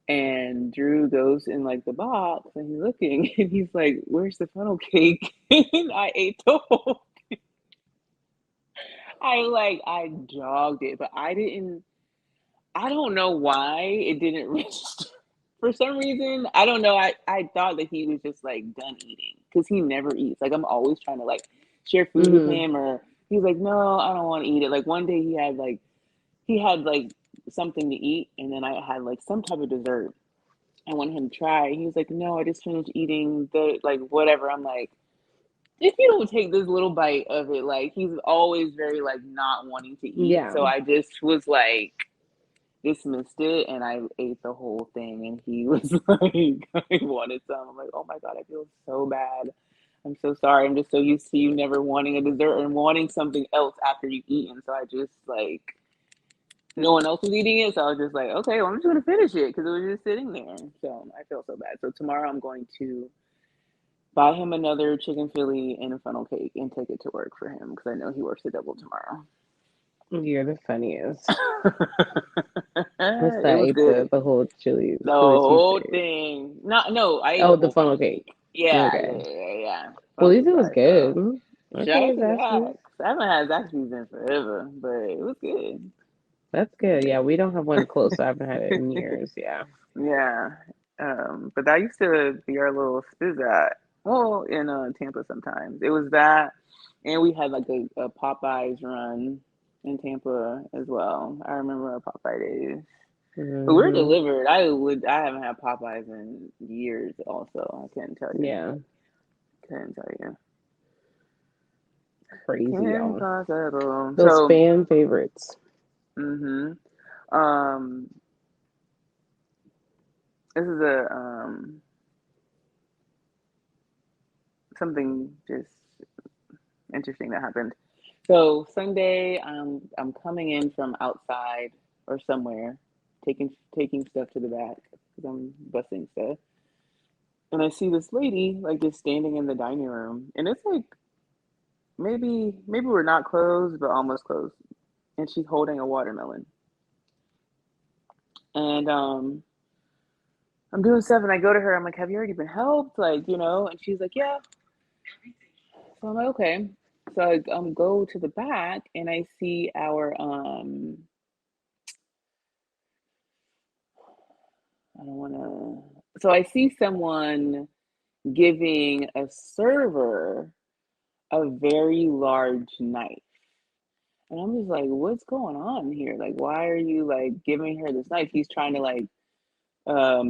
And Drew goes in like the box and he's looking and he's like, "Where's the funnel cake?" And I ate the whole. I jogged it, but I didn't. I don't know why it didn't register. For some reason, I don't know. I thought that he was just like done eating because he never eats. Like I'm always trying to like share food with Mm-hmm. him, or he's like, "No, I don't want to eat it." Like one day he had like something to eat, and then I had like some type of dessert. I wanted him to try. He was like, "No, I just finished eating the like whatever." I'm like, if you don't take this little bite of it, like he's always very like not wanting to eat. Yeah. So I just was like dismissed it and I ate the whole thing and he was like I wanted some. I'm like, oh my god, I feel so bad. I'm so sorry. I'm just so used to you never wanting a dessert and wanting something else after you've eaten. So I just like no one else was eating it, so I was just like, okay, well, I'm just gonna finish it because it was just sitting there. So I feel so bad. So tomorrow I'm going to buy him another chicken Philly and a funnel cake and take it to work for him because I know he works a double tomorrow. You're the funniest. What's It that? was Ate good. the whole The chili whole cheese. thing. No, I ate Oh, the the whole funnel funnel cake. cake. Yeah, yeah, Okay. yeah, yeah. Well, at Funnel least cake it was by itself. good. Shout Okay, out to Zaxby's. Zax. I haven't had Zaxby's in forever, but it was good. That's good. Yeah, we don't have one close, so I haven't had it in years. Yeah. Yeah. But that used to be our little spizat. Well, in Tampa sometimes. It was that, and we had like a Popeyes run in Tampa as well. I remember our Popeye days. But we're Hmm. delivered. I haven't had Popeyes in years also. I couldn't tell you. Yeah. Couldn't tell you. Crazy, y'all. Impossible. Those So, fan favorites. mhm. Um, this is a something just interesting that happened. So Sunday, I'm coming in from outside or somewhere, taking stuff to the back because I'm busing stuff, and I see this lady like just standing in the dining room, and it's like maybe we're not closed, but almost closed, and she's holding a watermelon, and I'm doing stuff, and I go to her, I'm like, "Have you already been helped?" Like, and she's like, "Yeah." So I'm like, "Okay." So I go to the back, and I see our I don't want to. So I see someone giving a server a very large knife. And I'm just like, what's going on here? Like, why are you like giving her this knife? He's trying to like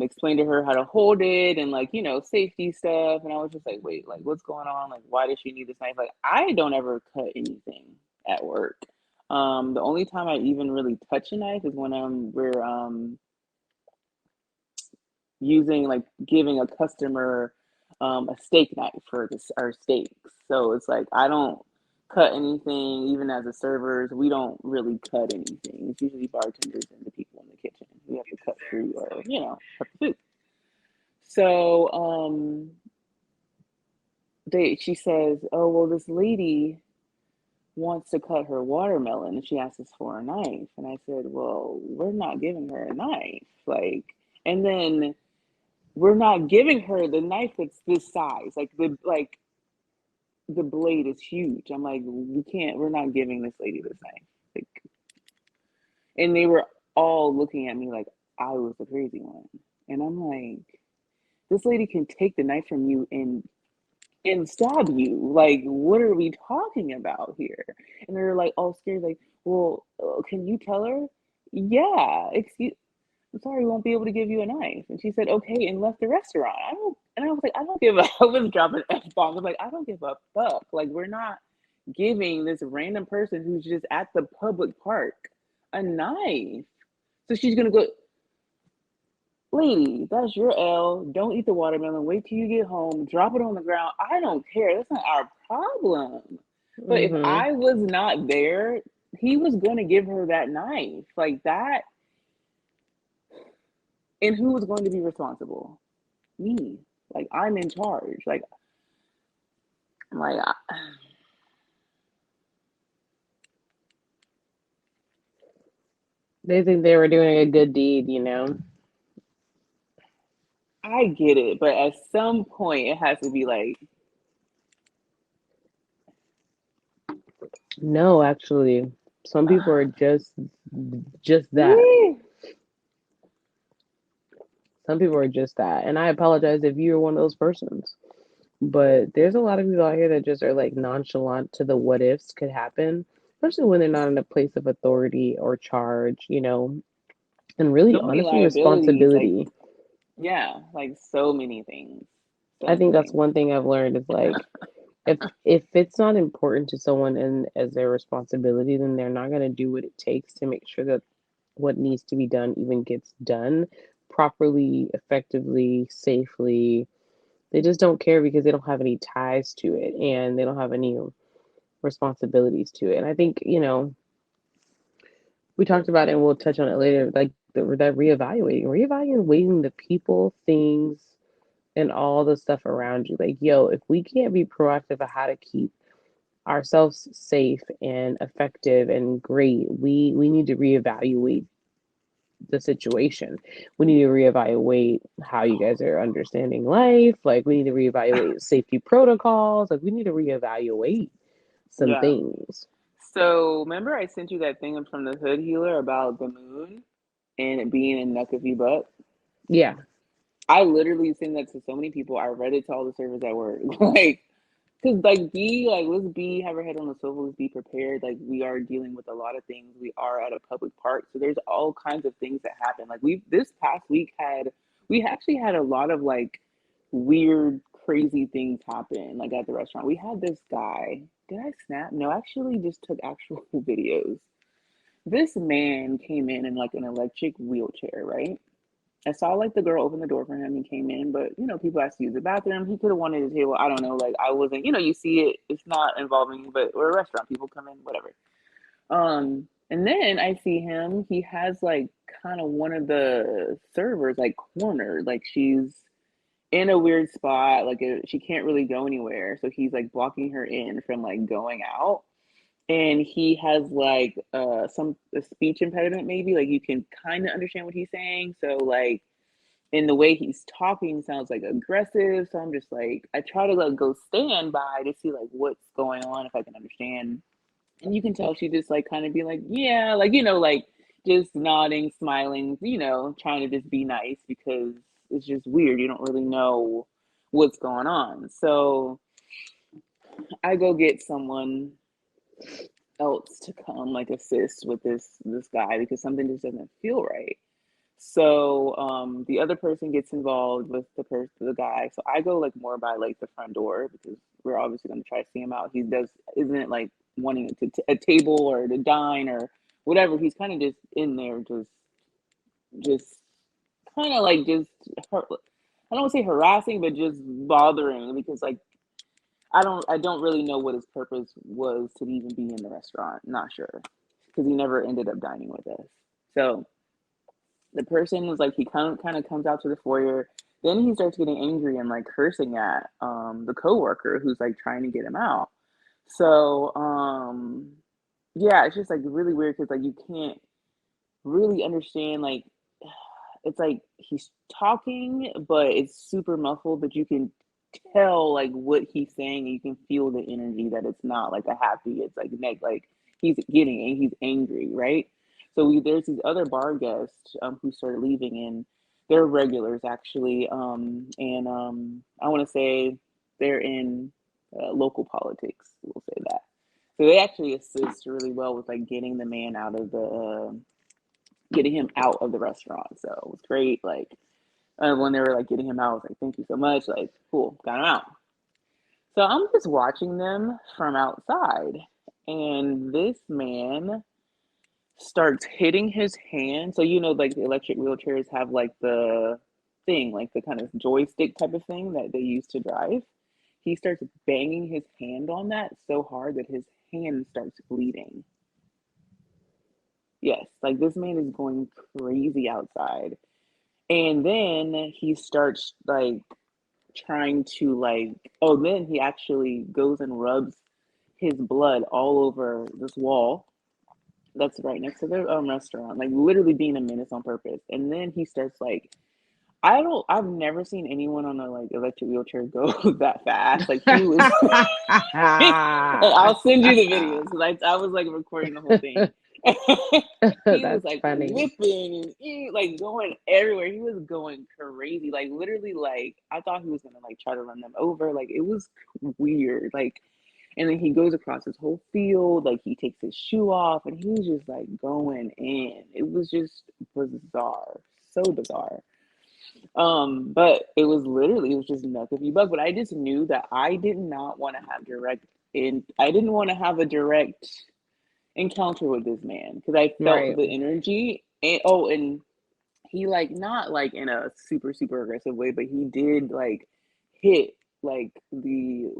explain to her how to hold it and like, safety stuff. And I was just like, wait, like what's going on? Like, why does she need this knife? Like, I don't ever cut anything at work. The only time I even really touch a knife is when we're using like giving a customer a steak knife for this our steaks. So it's like I don't cut anything, even as a servers, we don't really cut anything. It's usually bartenders and the people in the kitchen. We have to cut fruit or, cut the food. So she says, "Oh well, this lady wants to cut her watermelon and she asks us for a knife." And I said, "Well, we're not giving her a knife." Like, and then we're not giving her the knife that's this size. Like the blade is huge. I'm like, we're not giving this lady this knife. Like, and they were all looking at me like I was the crazy one. And I'm like, this lady can take the knife from you and stab you. Like, what are we talking about here? And they're like all scared, like, well, can you tell her? Yeah, excuse I'm sorry, we won't be able to give you a knife. And she said, okay, and left the restaurant. And I was like, I don't give a, I was dropping F-bombs. I was like, I don't give a fuck. Like, we're not giving this random person who's just at the public park a knife. So she's going to go, lady, that's your L. Don't eat the watermelon. Wait till you get home. Drop it on the ground. I don't care. That's not our problem. But if Hmm. I was not there, he was going to give her that knife. Like that. And who was going to be responsible? Me. Like I'm in charge. Like I'm like They think they were doing a good deed, you know? I get it, but at some point it has to be like, No, actually, some people are just that. really? Some people are just that. And I apologize if you're one of those persons. But there's a lot of people out here that just are like nonchalant to the what ifs could happen, especially when they're not in a place of authority or charge, you know, and really So many honestly liabilities, like, responsibility. yeah, like so many things. So I many think that's things. one thing I've learned is like if it's not important to someone and as their responsibility, then they're not going to do what it takes to make sure that what needs to be done even gets done properly, effectively, safely. They just don't care because they don't have any ties to it and they don't have any responsibilities to it. And I think, you know, we talked about it and we'll touch on it later, like that reevaluating the people, things, and all the stuff around you. Like, yo, if we can't be proactive of how to keep ourselves safe and effective and great, we need to reevaluate the situation. We need to reevaluate how you guys are understanding life. Like, we need to reevaluate safety protocols. Like, we need to reevaluate some Yeah. things. So remember I sent you that thing from the Hood Healer about the moon and it being in Nuckavy butt? Yeah. I literally send that to so many people. I read it to all the servers at work. Like, cause like let's be have our head on the swivel. Let's be prepared. Like we are dealing with a lot of things. We are at a public park, so there's all kinds of things that happen. Like we this past week we actually had a lot of like weird, crazy things happen. Like at the restaurant, we had this guy. Did I snap? No, I actually just took actual videos. This man came in like an electric wheelchair, right? I saw like the girl open the door for him and came in, but you know, people asked to use the bathroom. He could have wanted a table. I don't know. Like I wasn't, you know, you see it, it's not involving you, but we're a restaurant, people come in, whatever. And then I see him, he has like kind of one of the servers like cornered, like she's in a weird spot, like she can't really go anywhere. So he's like blocking her in from like going out. And he has like some a speech impediment, maybe like you can kind of understand what he's saying. So like in the way he's talking sounds like aggressive. So I'm just like, I try to like go stand by to see like what's going on if I can understand. And you can tell she just like kind of be like, yeah, like you know, like just nodding, smiling, you know, trying to just be nice because it's just weird. You don't really know what's going on. So I go get someone else to come like assist with this guy because something just doesn't feel right. So the other person gets involved with the guy. So I go like more by like the front door because we're obviously going to try to see him out. He does isn't like wanting a table or to dine or whatever. He's kind of just in there, just kind of like just I don't want to say harassing, but just bothering because like I don't really know what his purpose was to even be in the restaurant. Not sure because he never ended up dining with us. So the person was like he kind of comes out to the foyer. Then he starts getting angry and like cursing at the coworker who's like trying to get him out. So yeah, it's just like really weird because like you can't really understand like it's like he's talking but it's super muffled, but you can tell like what he's saying and you can feel the energy that it's not like a happy, it's like he's getting and he's angry, right? So there's these other bar guests who started leaving and they're regulars actually, and I want to say they're in local politics, we'll say that. So they actually assist really well with like getting him out of the restaurant. So it was great. Like when they were like getting him out, I was like, "Thank you so much." Like, cool, got him out. So I'm just watching them from outside, and this man starts hitting his hand. So you know, like the electric wheelchairs have like the thing, like the kind of joystick type of thing that they use to drive. He starts banging his hand on that so hard that his hand starts bleeding. Yes, like this man is going crazy outside. And then he starts like trying to like then he actually goes and rubs his blood all over this wall that's right next to the restaurant, like literally being a menace on purpose. And then he starts like, I've never seen anyone on a like electric wheelchair go that fast. Like he was, I'll send you the videos. Like I was like recording the whole thing. He was That's like funny. whipping and like going everywhere. He was going crazy. Like literally, like I thought he was gonna like try to run them over. Like it was weird. Like and then he goes across his whole field, like he takes his shoe off and he's just like going in. It was just bizarre. So bizarre. But it was just nuts if you bug. But I just knew that I did not want to have direct in I didn't want to have a direct encounter with this man because I felt Right. the energy and oh and he like not like in a super super aggressive way, but he did like hit like the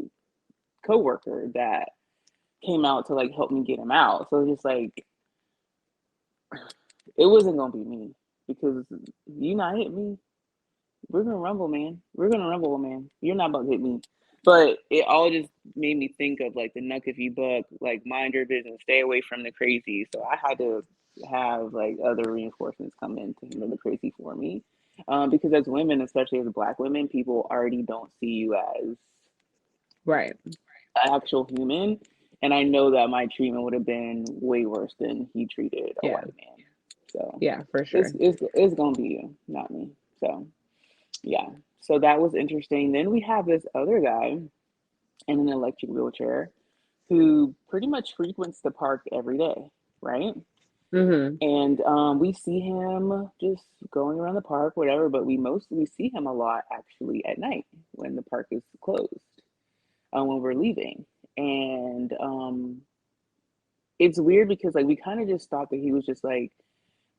coworker that came out to like help me get him out. So just like it wasn't gonna be me because you not hit me, we're gonna rumble, man. We're gonna rumble, man. You're not about to hit me. But it all just made me think of like the nuck if you buck, like mind your business, stay away from the crazy. So I had to have like other reinforcements come in to handle the crazy for me. Because as women, especially as black women, people already don't see you as Right. an actual human. And I know that my treatment would have been way worse than he treated a Yeah. white man. So Yeah, for sure. it's gonna be you, not me. So yeah. So that was interesting. Then we have this other guy in an electric wheelchair who pretty much frequents the park every day, right? Hmm. And we see him just going around the park, whatever, but we see him a lot actually at night when the park is closed, when we're leaving. And it's weird because like we kind of just thought that he was just like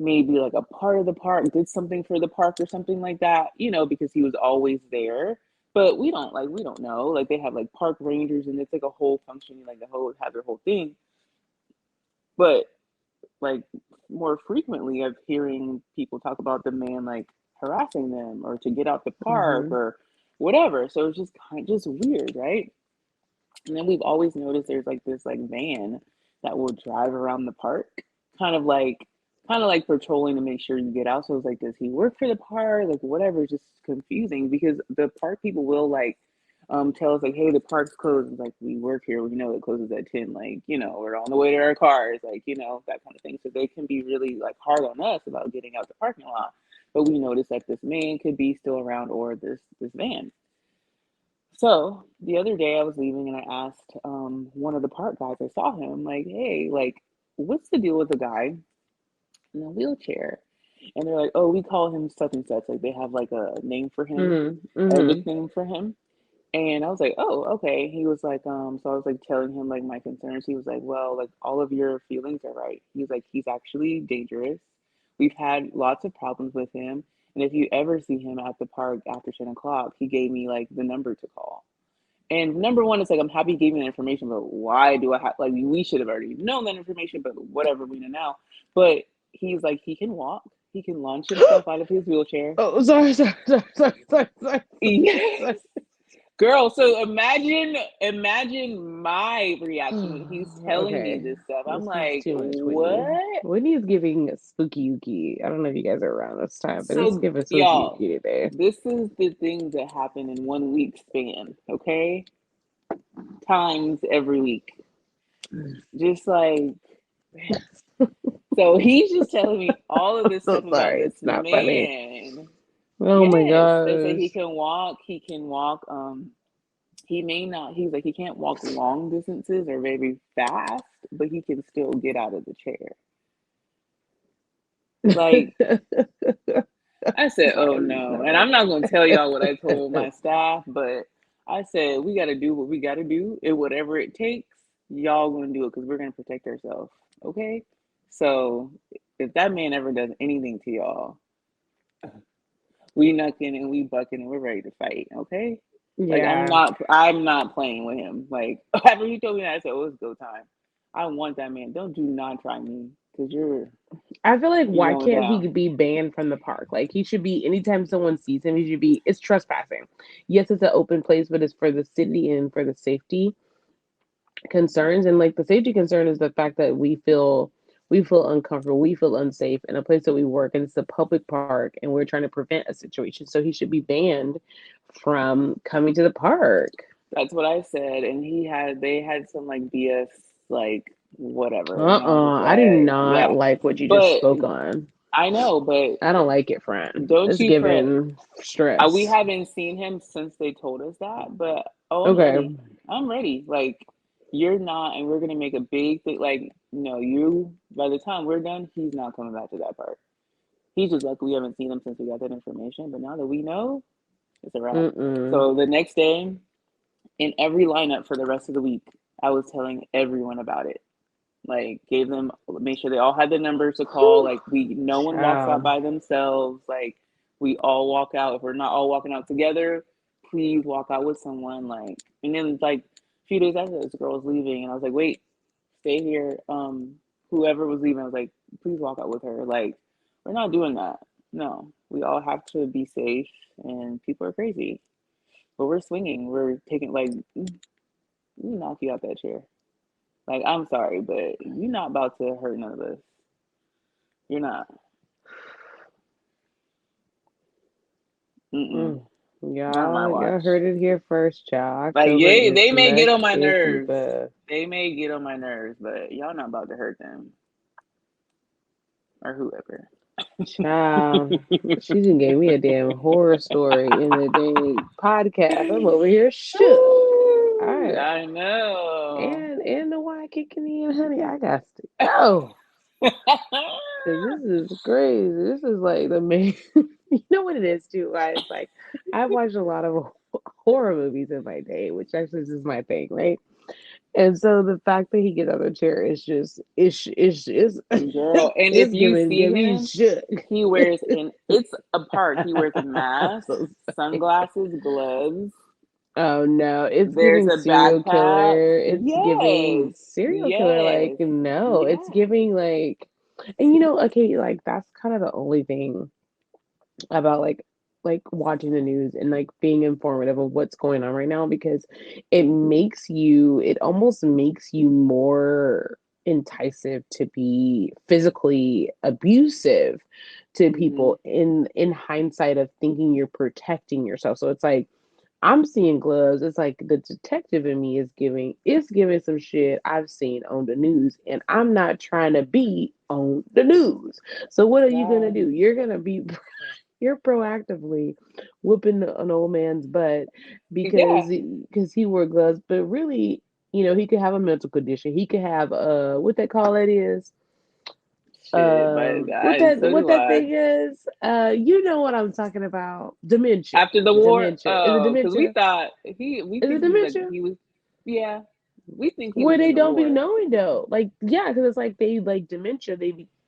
maybe like a part of the park, did something for the park or something like that, because he was always there. But we don't know. Like they have like park rangers and it's like a whole functioning like the whole have their whole thing. But like more frequently of hearing people talk about the man like harassing them or to get out the park Hmm. or whatever. So it's just kind of just weird, right? And then we've always noticed there's like this like van that will drive around the park, kind of like kind of like patrolling to make sure you get out. So it's like, does he work for the park? Like whatever, it's just confusing because the park people will like tell us like, hey, the park's closed. It's like we work here, we know it closes at 10, like, we're on the way to our cars, like, that kind of thing. So they can be really like hard on us about getting out the parking lot. But we noticed that this man could be still around or this van. So the other day I was leaving and I asked one of the park guys, I saw him, like, hey, like, what's the deal with the guy in a wheelchair? And they're like, oh, we call him such and such. Like they have like a name for him, Hmm. a Hmm. nickname for him. And I was like, oh, okay. He was like, so I was like telling him like my concerns. He was like, well, like all of your feelings are right. He's like, he's actually dangerous. We've had lots of problems with him. And if you ever see him at the park after 10 o'clock, he gave me like the number to call. And number one, it's like I'm happy you gave me that information, but why do I have like we should have already known that information, but whatever, we know now. But he's like he can walk, he can launch himself out of his wheelchair. Oh, sorry, sorry, sorry, sorry, sorry, sorry, Yes. sorry. Girl, so imagine my reaction when he's telling me Okay, this stuff. I'm this is like, too much, Whitney. what? Whitney is giving spooky Yuki. I don't know if you guys are around this time, but it's So giving spooky y'all, Yuki today. this is the things that happen in 1 week span, okay? Times every week. Just like so he's just telling me all of this So stuff about sorry, this it's not funny. man. Oh my Yes, they say he gosh. can walk. He can walk. He may not. He's like he can't walk long distances or very fast, but he can still get out of the chair. Like I said, oh I'm no, not and I'm not funny. gonna tell y'all what I told my staff, but I said we got to do what we got to do, and whatever it takes, y'all gonna do it because we're gonna protect ourselves. Okay, so if that man ever does anything to y'all, we knucking and we bucking and we're ready to fight. Okay. Like Yeah. I'm not playing with him. Like after he told me that, I said, "Oh, it's go time." I want that man. Don't do not try me because I feel like you're why going can't down. he be banned from the park? Like he should be anytime someone sees him, he should be it's trespassing. Yes, it's an open place, but it's for the city and for the safety concerns. And like the safety concern is the fact that we feel we feel uncomfortable, we feel unsafe in a place that we work, and it's a public park, and we're trying to prevent a situation. So he should be banned from coming to the park. That's what I said, and they had some like BS, like whatever, and I was just I do like, not yeah, like what you just but spoke on. I know, but I don't like it, friend. don't It's you fret. giving We stress. haven't seen him since they told us that, but oh, I'm Okay. ready. I'm ready. Like you're not, and we're gonna make a big thing. Like no, you. By the time we're done, he's not coming back to that part. He's just like we haven't seen him since we got that information, but now that we know, it's a wrap. Mm-mm. So the next day, in every lineup for the rest of the week, I was telling everyone about it. Like gave them, make sure they all had the numbers to call. Whew. Like no one walks out Child. by themselves. Like we all walk out. If we're not all walking out together, please walk out with someone. Like and then like a few days after this girl was leaving, and I was like, wait, stay here. Whoever was leaving, I was like, please walk out with her. Like we're not doing that. No, we all have to be safe, and people are crazy. But we're swinging. We're taking like, we knock you out that chair. Like, I'm sorry, but you're not about to hurt none of us. You're not. Mm-mm. Mm. Not on my Y'all watch. heard it here first, child. Like, October yeah, is they may get on next my is nerves. the They may get on my nerves, but y'all not about to hurt them or whoever. child. She just gave me a damn horror story in the dang podcast. I'm over here shook. All Ooh, right. I know. And the wine kicking in, honey. I got to go. Cause this is crazy. This is like the main. You know what it is too. Right? It's like I've watched a lot of horror movies in my day, which actually is my thing, right? And so the fact that he gets on the chair is just it's Girl, and if it's you giving see me him, shook. he wears in it's a park. He wears a I'm mask, so sorry. sunglasses, gloves. Oh no, it's There's giving a serial backpack. killer. It's giving Yes. serial killer. Like Yes. no, it's Yeah. giving like, and okay, like that's kind of the only thing about like watching the news and like being informative of what's going on right now because it almost makes you more enticing to be physically abusive to Hmm. people in hindsight of thinking you're protecting yourself. So it's like I'm seeing gloves. It's like the detective in me is giving some shit I've seen on the news, and I'm not trying to be on the news. So what are you gonna Yeah. do? You're proactively whooping an old man's butt Yeah. because he wore gloves, but really, he could have a mental condition. He could have what they call it is Shit, but so what do that I. thing is you know what I'm talking about, dementia. After the war, Dementia, is it because we dementia? thought we Is it think dementia? he was, yeah, we think he Where was in they the don't be war. knowing though, like yeah, because it's like they like dementia.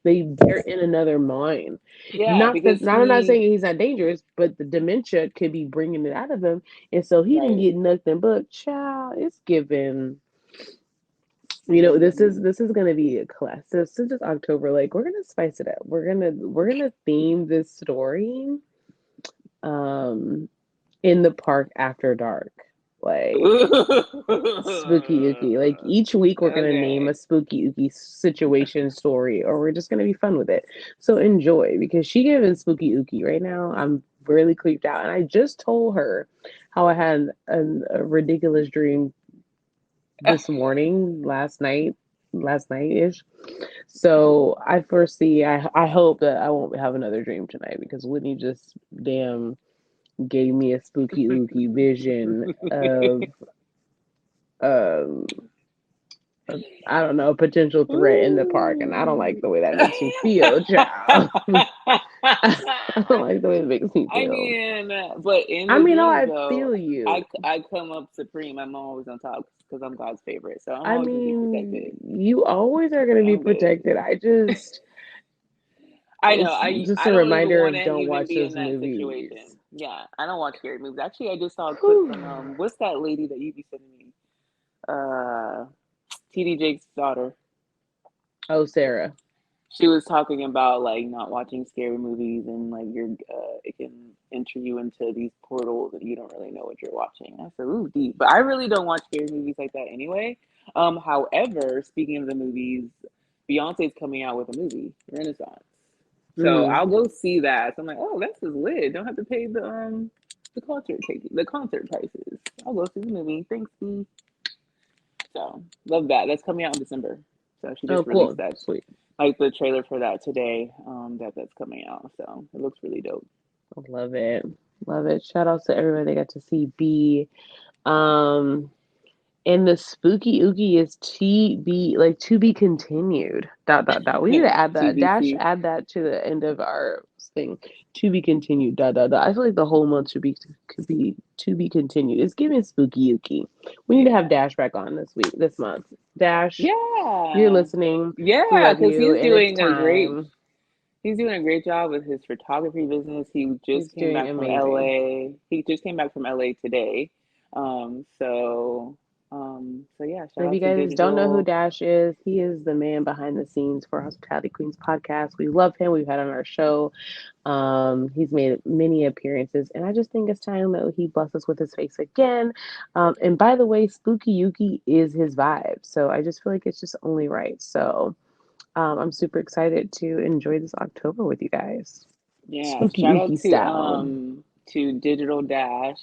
They're in another mind. Yeah, because I'm not saying he's not dangerous, but the dementia could be bringing it out of him, and so he didn't right. get nothing but child. It's given. Mm-hmm. This is gonna be a class. So since it's October, like we're gonna spice it up. We're gonna theme this story, um, in the park after dark, like spooky ooky. Like each week, we're gonna name Okay. a spooky ooky situation story, or we're just gonna be fun with it. So enjoy because she giving spooky ooky right now. I'm really creeped out, and I just told her how I had a ridiculous dream this morning, last night ish. So I foresee, I hope that I won't have another dream tonight because Whitney just damn gave me a spooky ooky vision of um I don't know, a potential threat in the park, and I don't like Ooh. the way that makes me feel, child. I don't like the way it makes me I feel. mean, but in I the mean, oh, dreams I though, feel you. I come up supreme. I'm always on top because I'm God's favorite, so I'm I always gonna be mean, protected. you always are going to be I'm good. protected. I know. It's just I a don't even reminder want of to don't even watch be in those that movies. situation. Yeah, I don't watch scary movies. Actually, I just saw a clip Whew. from what's that lady that you be sending me? TD Jake's daughter. Oh, Sarah. She was talking about like not watching scary movies and like it can enter you into these portals and you don't really know what you're watching. I said, ooh, deep. But I really don't watch scary movies like that anyway. However, speaking of the movies, Beyonce's coming out with a movie, Renaissance. So Mm. I'll go see that. So I'm like, oh, this is lit. Don't have to pay the concert prices. I'll go see the movie. Thanks, B. So love that. That's coming out in December. So she Oh, just released cool. that, Sweet. like the trailer for that today. That's coming out. So it looks really dope. I love it. Love it. Shout out to everybody that got to see B. Um, And the spooky ookie is TB, like to be continued. Dot dot dot. We need to add that. Dash, TBC. add that to the end of our thing. To be continued. Dot dot dot. I feel like the whole month should be could be to be continued. It's giving spooky ookie. We need to have Dash back on this month. Dash, you're Yeah, listening. We yeah, love because you, and it's time. he's doing a great job with his photography business. He just He's came doing back from amazing. LA. He just came back from LA today. Um, so so yeah, shout If you out to guys don't know who Digital. Dash is, he is the man behind the scenes for Hospitality Queens podcast. We love him. We've had on our show. He's made many appearances, and I just think it's time that he bless us with his face again. And by the way, Spooky Yuki is his vibe, so I just feel like it's just only right. So I'm super excited to enjoy this October with you guys, Yeah, Spooky shout out Yuki style. to Digital Dash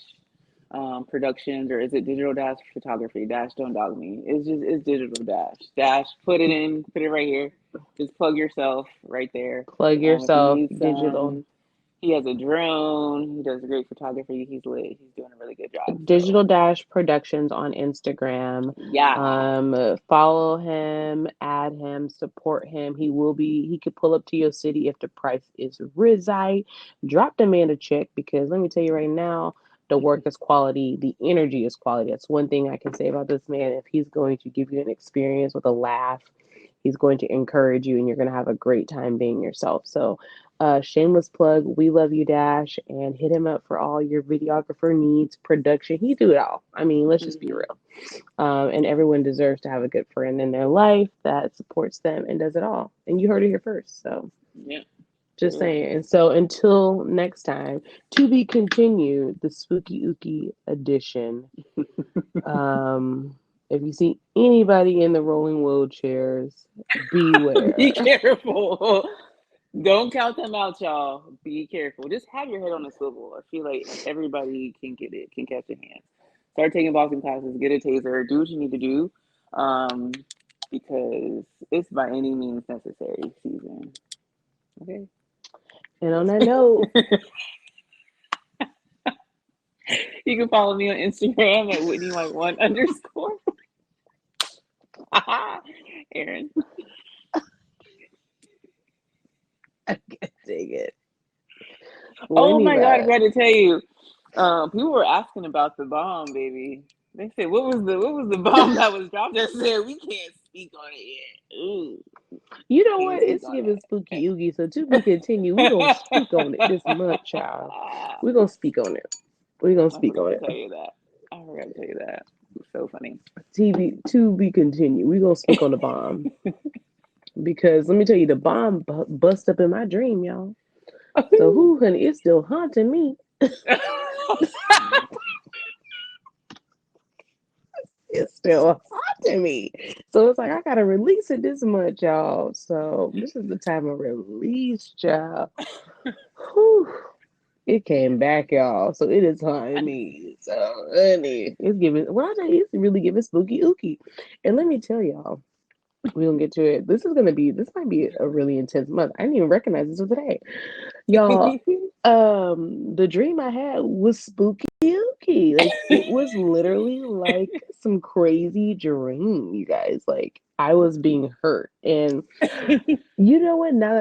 Productions, or is it Digital Dash Photography? Dash don't dog me. It's Digital Dash. Dash, put it right here. Just plug yourself right there. Plug If you yourself, need digital. some, he has a drone. He does great photography. He's lit. He's doing a really good job. So Digital Dash Productions on Instagram. yeah. Follow him, add him, support him. He could pull up to your city if the price is right. Drop the man a check because let me tell you right now, the work is quality, the energy is quality. That's one thing I can say about this man. If he's going to give you an experience with a laugh, he's going to encourage you and you're going to have a great time being yourself. So shameless plug. We love you, Dash, and hit him up for all your videographer needs, production. He do it all. I mean, let's just be Hmm. real. And everyone deserves to have a good friend in their life that supports them and does it all. And you heard it here first. So Yeah, for just real. saying. And so until next time, to be continued, the Spooky Ookie edition. Um, if you see anybody in the rolling wheelchairs, Be beware. careful. Don't count them out, y'all. Be careful. Just have your head on a swivel. I feel like everybody can get it, can catch your hands. Start taking boxing classes, get a taser, do what you need to do. Um, because it's by any means necessary season. Okay. And on that note, You can follow me on Instagram at Whitney White one underscore. Aaron. I can't take it. Oh Winnie my God, I bad. got to tell you. People were asking about the bomb, baby. They said, what was the bomb that was dropped?" I said, "We can't speak on it yet. Ooh, You know can't what? speak It's on giving it." spooky oogie. So to be continued, we're gonna speak on it this month, child. We're gonna speak on it. We're gonna I speak forgot on to it. tell you that. I forgot to tell you that. It's so funny. TV to be continued. We're gonna speak on the bomb because let me tell you, the bomb bust up in my dream, y'all. So who, honey, it's still haunting me. It's still haunting me. So it's like I gotta release it this month, y'all. So this is the time of release, y'all. Whew. It came back, y'all. So it is haunting me. So honey, it's giving. Well, I tell you, it's really giving spooky ooky. And let me tell y'all, we gonna get to it. This is gonna be. This might be a really intense month. I didn't even recognize this was today, y'all. The dream I had was spooky ooky. Like it was literally like some crazy dream, you guys. Like I was being hurt, and you know what? Now that